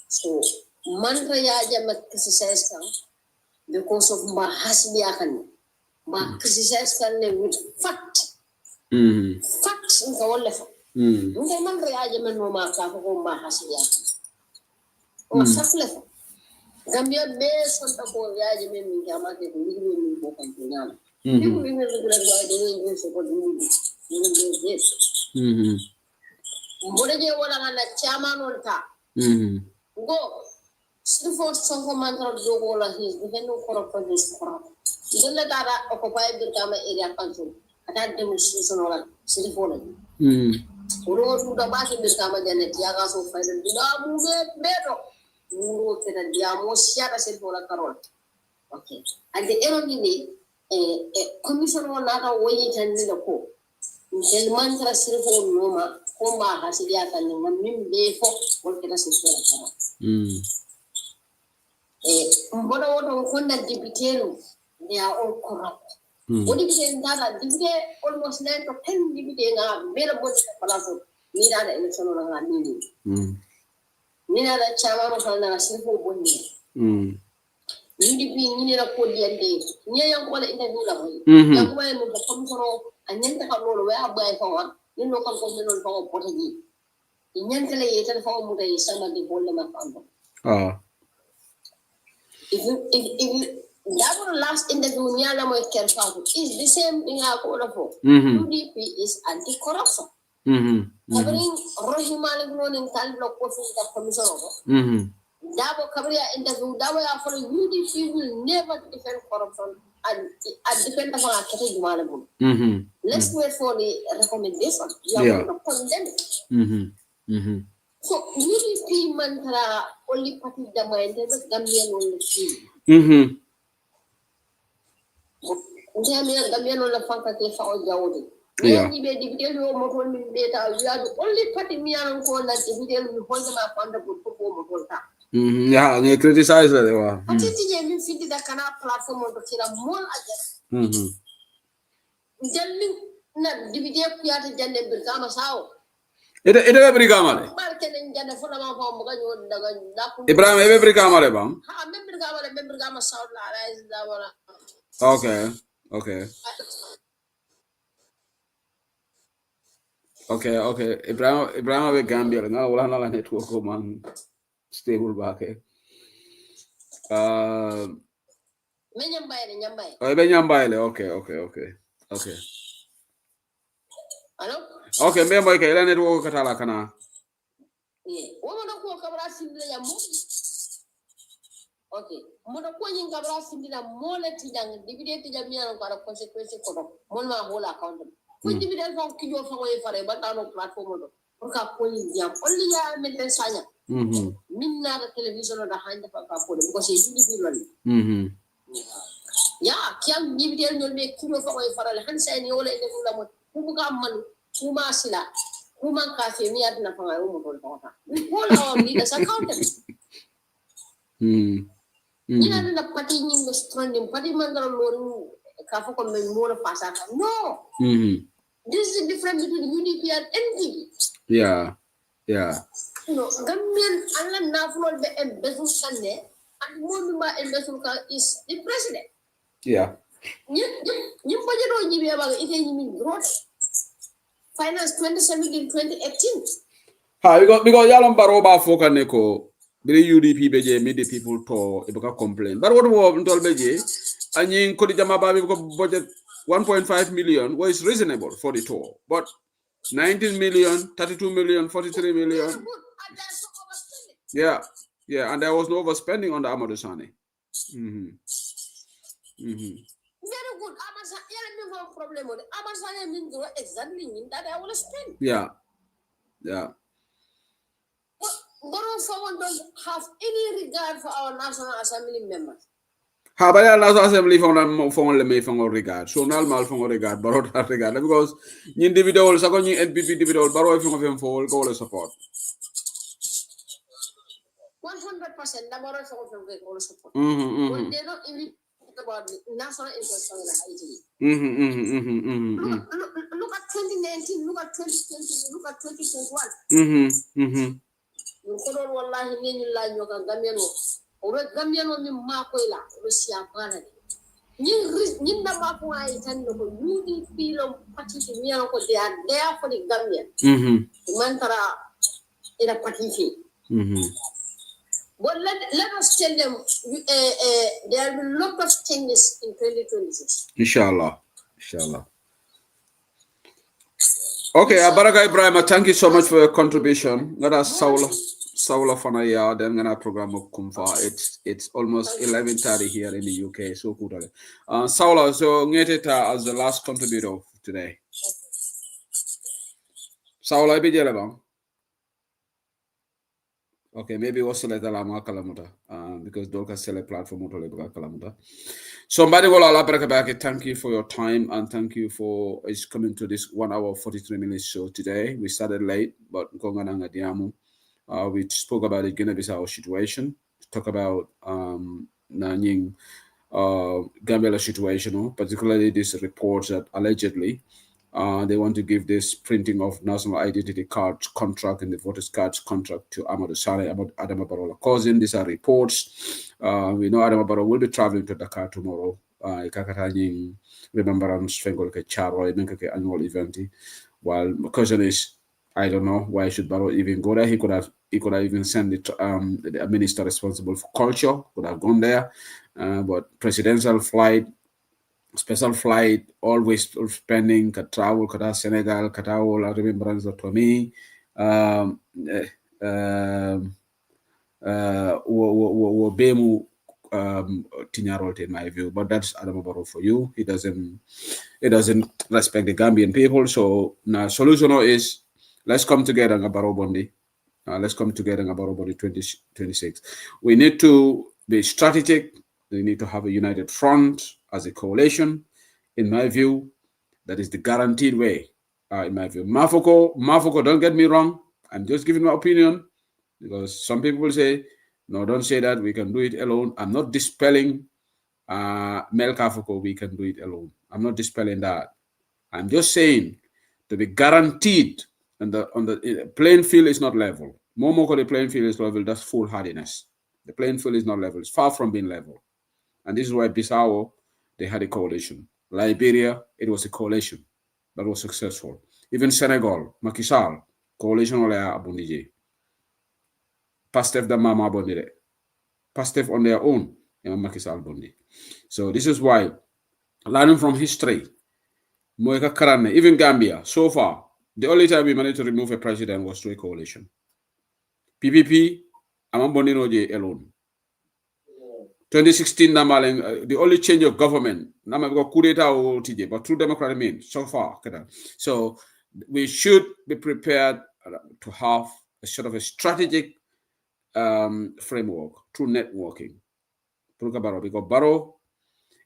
So, mantra yaja criticize kan because of my hasbi akan. Ma criticize kan with fact. Facts in the whole level. Ngai man reaje men no ma ka ko ma hasiya o sakle Gambia be sonta ko reaje men mi jama ke ko ni mi ko kan nyama people in the regular way they will support me Modeje wala ngana chairman on ta go Sifo sonko mantra dogo la his defend for this for Dilla dara occupy Birkama area council ata demonstration wala Sifo la Uro tu da ba ke Birkama janet yaga so faida dina mu beto uro ke da dia mo siata Sifo la karol okay and the error ni commission wala na woyi tan ni ko Del mantra Sifo noma ko ma hasidia kan ni min be fo wol ke da Sifo la karol Mboda woto konda dibitelu they are all corrupt. What if they that dibite almost 9 to 10 dibite nga mera bodi palaso ni da election nga nini. Ni na da chama ro na sifu bonni. UDP ni na ko diande. Ni yang ko la interview la hoy. Ya ko ba mo ko ko anyenta ka lo wa ba fa wa ni no kan ko no fa ko potaji. Inyanta le yeta fa mo dai sama di bolle ma fa. If that was last interview is the same thing I call for. UDP is anti-corruption. Covering Rohimalik in Talbot the commission. Dabo Kabria interview, Dabo for UDP will never defend corruption and defend of our category. Let's wait for the recommendation. You are not condemned. So UDP mantra only party the mind but Gambian only see. Gambian on the Fanka or Jawdi. Yeah. We are the only party me and call that we hold them up on the good performer. Yeah, they criticize that they were. I think you fit the canal platform of the Kira more again. Then not divided Piata Jan and Birkama Sao. It every gamale. Ibrahim every gamale bam. Okay. Ibrahim ave Gambia na wala na network ko man stable ba ke. Nyambaile. Oh, nyambaile. Okay. Hello? Okay, me boy ke ila network ko katala kana. Woman ko kabra simple ya mo. Okay. Modo ko yin kabra simple na mo le tidang dividend jamia no para consequence ko mo ma hola account. Ko dividend ko kijo fa ko fare ba tano platform do. Pour ka ko yin diam. Only ya meten sanya. Minna da television da hande fa ka ko ko se yidi bi lol. Ya kiam dividend no me kijo fa ko fare han sai ni wala inde la mo. Kubuka man kuma sila kuma kafe mi adna fanga mo tol ta all our leaders accountable ina na pati ni stranding pati mandara loru ka fa ko men mo la pasa no this is the difference between UDP and NDP yeah no gambian alla na fulol be embezu sanne and mo mi ma embezu ka is the president yeah you budget on you about it in growth finance 2017 2018 because yalam baro ba foka neko be UDP beje made the people to ibuka complain but what wo ntol beje anyi ko di jama ba bi ko budget 1.5 million was reasonable for the tour but 19 million 32 million 43 million yeah and there was no overspending on the Amadou Sane. Very good. Amasa, no problem with Amasa means exactly that I will spend. Yeah. But someone don't have any regard for our National Assembly members. Habaya National Assembly for me for regard. So normal for regard, but not regard because individual, second NPP individual, but if you for all support. 100% the borrow from all support. When they don't even about national interest on the Look at 2019, look at 2020, look at 2021. You could wallahi ni la nyoka Gambiano. Owe Gambiano ni makoila, Russia Canada. Nin number one is and UDP party they are there for the Gambia. Mantara in a party. But let us tell them there will be a lot of changes in 2026. Inshallah. Okay, Baraka Ibrahim, thank you so much for your contribution. Let us Saula Fanaya, then gonna program of Kumfa. It's almost 11:30 here in the UK. So good. Saula, so Ngeteta as the last contributor today. Saula Bijelabang. Okay, maybe also let Alama Kalamuta, because Dolka sell a platform to Kalamuta. Somebody will Allah Barakabaki, thank you for your time and thank you for coming to this 1 hour 43 minutes show today. We started late, but we spoke about the Guinea-Bissau situation, talk about Nanying Gambia situation, particularly this report that allegedly they want to give this printing of national identity cards contract and the voters cards contract to Amadou Saleh, Adama Barrow cousin. These are reports. We know Adama Barrow will be traveling to Dakar tomorrow. Kakatanying remembrance Fengol Charo annual event. While my question is, I don't know why should Barrow even go there. He could have even sent it the minister responsible for culture could have gone there, but presidential flight. Special flight, always spending, travel, Senegal, Kataola, remembrance of Tommy, Bemu Tinyarolt in my view, but that's Adam Barrow for you. He doesn't respect the Gambian people. So now solution is let's come together in Barrow Bondi. Let's come together in Barrow Bondi 2026. We need to be strategic. We need to have a united front as a coalition. In my view, that is the guaranteed way. In my view, Mafoko, don't get me wrong. I'm just giving my opinion because some people will say, no, don't say that. We can do it alone. I'm not dispelling Mel Kafoko. We can do it alone. I'm not dispelling that. I'm just saying to be guaranteed, and on the playing field is not level. Momoko, the playing field is level. That's foolhardiness. The playing field is not level. It's far from being level. And this is why Bissau, they had a coalition. Liberia, it was a coalition that was successful. Even Senegal, Macky Sall, coalition olaya abondije. Pastef da mama abondire. Pastef on their own, Macky Sall bondi. So this is why, learning from history, Moeka Karane, even Gambia, so far, the only time we managed to remove a president was through a coalition. PPP, Amambondinoje alone. 2016, the only change of government, but through democratic means so far. So we should be prepared to have a sort of a strategic framework through networking. Because Barrow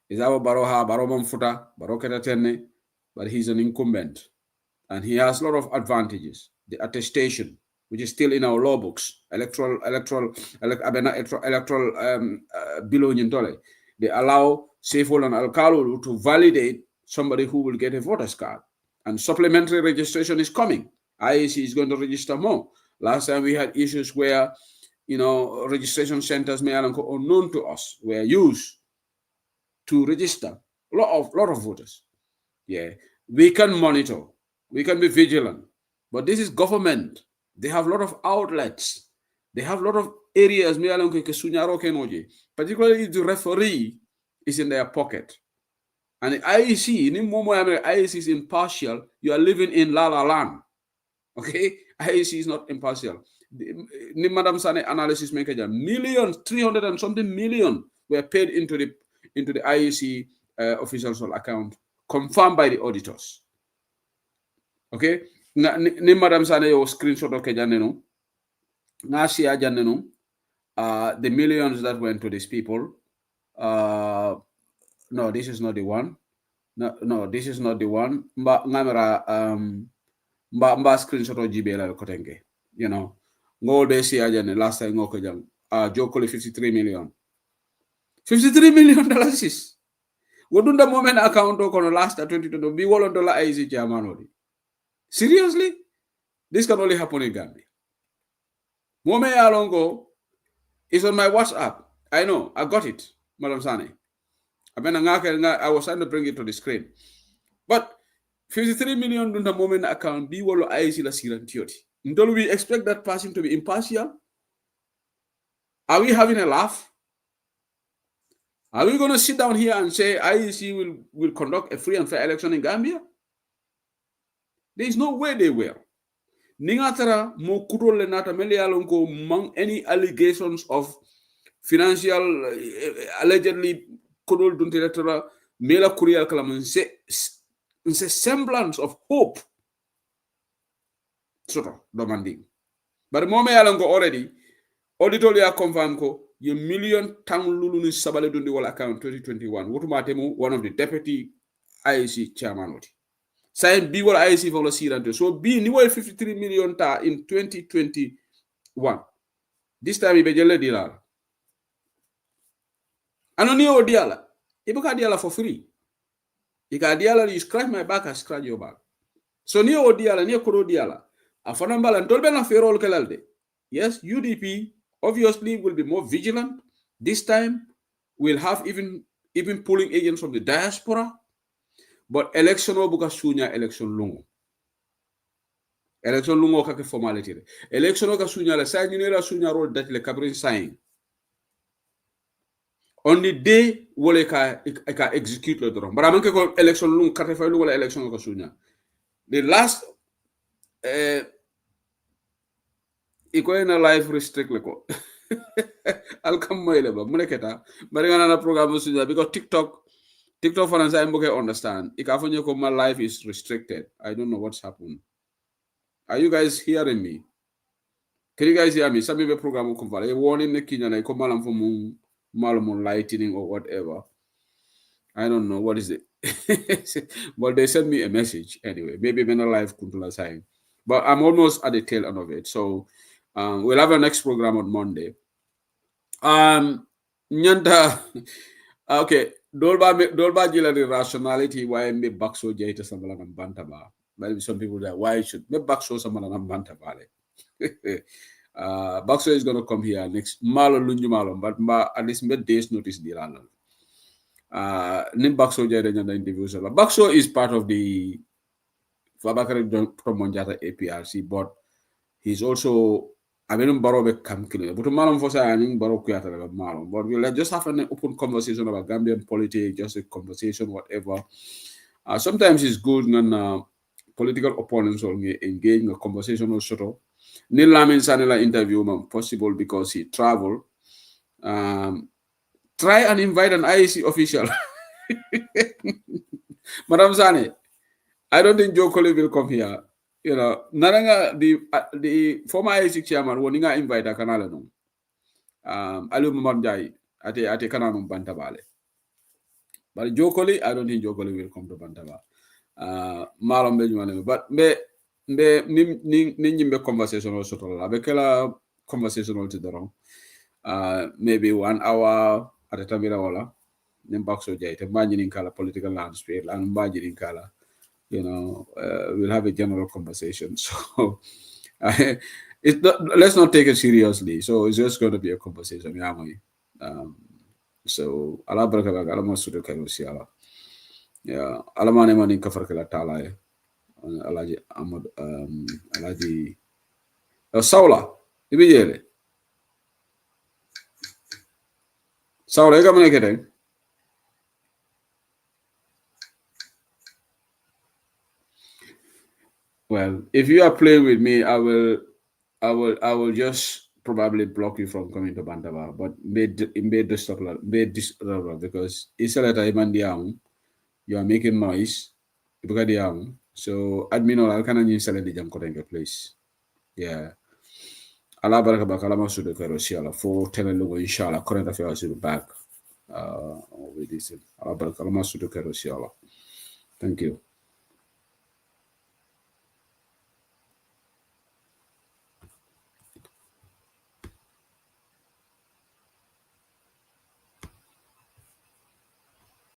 is our Barrow Mamfuta, Barrow Ketatene, but he's an incumbent and he has a lot of advantages. The attestation, which is still in our law books, electoral bill. They allow Seyful and Alkalu to validate somebody who will get a voter's card. And supplementary registration is coming. IEC is going to register more. Last time we had issues where, registration centers unknown to us were used to register a lot of voters. Yeah, we can monitor, we can be vigilant, but this is government. They have a lot of outlets. They have a lot of areas, particularly if the referee is in their pocket. And the IEC is impartial. You are living in La La Land. Okay? IEC is not impartial. Madam Sane analysis maker, millions, 300 and something million were paid into the IEC officials account, confirmed by the auditors. Okay? Ni Madam Sane yo screenshot of Kejanenu. Nasia Janenu, the millions that went to these people. No, this is not the one. No, this is not the one. Mba screenshot of GBL Kotenge. Ngol be si ajane last time ngoko jang. Jokoli 53 million. $53 million. Wodunda moment account kono last 2020 be $1 easy German. Seriously? This can only happen in Gambia. Mome Alongo is on my WhatsApp. I know, I got it, Madam Sane. I was trying to bring it to the screen. But 53 million in the moment account be wolo IC la sirantioti. Don't we expect that person to be impartial? Are we having a laugh? Are we going to sit down here and say IEC will conduct a free and fair election in Gambia? There is no way they will. Ningatara mo kudole nata melialonko mang any allegations of financial allegedly kudol duntiretara mela kurial kalaman se semblance of hope. Soto demanding. But mome yalango already auditoria confirm ko ye million tang lulu ni sabale dundi wala account 2021 wotumatemu one of the deputy IEC chairman woti saying B will IEC for the sirante so B ni 53 million ta in 2021 this time ibe jelle dilala anoni o diala ibuka diala for free ika diala you scratch my back I scratch your back so ni o diala ni ko diala afana mbala ndolbe na ferol kelalde yes UDP obviously will be more vigilant. This time, we'll have even polling agents from the diaspora. But election obuka sunya election lungo. Election lungo kake formality. Election oka sunya la sa nyunera sunya role that le kabrin sign. On the day wole ka execute le drum. But amanke ko election lungo kate fa lungo la election oka sunya. The last iko na life restrict leko. I'll come my level. Muneketa. Maringana na program sunya because TikTok fans I understand. Ikafonyo ko my life is restricted. I don't know what's happened. Are you guys hearing me? Can you guys hear me? Some of the program come for a warning the Kenya na come malam for malum lightning or whatever. I don't know what is it. But they sent me a message anyway. Maybe when a live kuntula sign. But I'm almost at the tail end of it. So we'll have a next program on Monday. Nyanda okay, dolba jila the rationality why me bakso jaita samala nam bantaba. Maybe some people that why should me bakso samala nam bantaba. Bakso is gonna come here next malo lunju malo, but at least me days notice the random. Nim bakso jaita nyanda individual. Bakso is part of the Fabakari Promonjata APRC, but he's also I mean, Barobe Kamkine, but Malum for saying Baroque Malum. But we'll just have an open conversation about Gambian politics, just a conversation, whatever. Sometimes it's good when political opponents will engage in a conversation or sort of. Neil Lamin Sanela interview possible because he traveled. Try and invite an IEC official. Madam Sane, I don't think Joe Colley will come here. You know, Naranga, the former IEC chairman, woninga invite a kanala no. Alu Mamandai ate kananum Bantabale. But Joe Colley, I don't think Joe Colley will come to Bantaba. Malum Benjamin, but nimbe conversation also to la. Bekela conversation all to the wrong. Maybe 1 hour at a time wala. Nimbaxo jait, imagining color political landscape, and imagining color. You know, we'll have a general conversation. So let's not take it seriously. So it's just going to be a conversation. So ala baraka alama sudu kayo siala. Yeah, alamane mani kafar kala tala alaji amad alaji Saula ibijele. Saula ega mane kete. Well, if you are playing with me, I will just probably block you from coming to Bantaba. But made this because it's a letter you are making noise. So admin or Alcana install the jam place. Yeah. Allah baraka bakalama sudu karosiala for telling logo inshallah current affairs will be back with this. Allah baraka sudu karosiala. Thank you.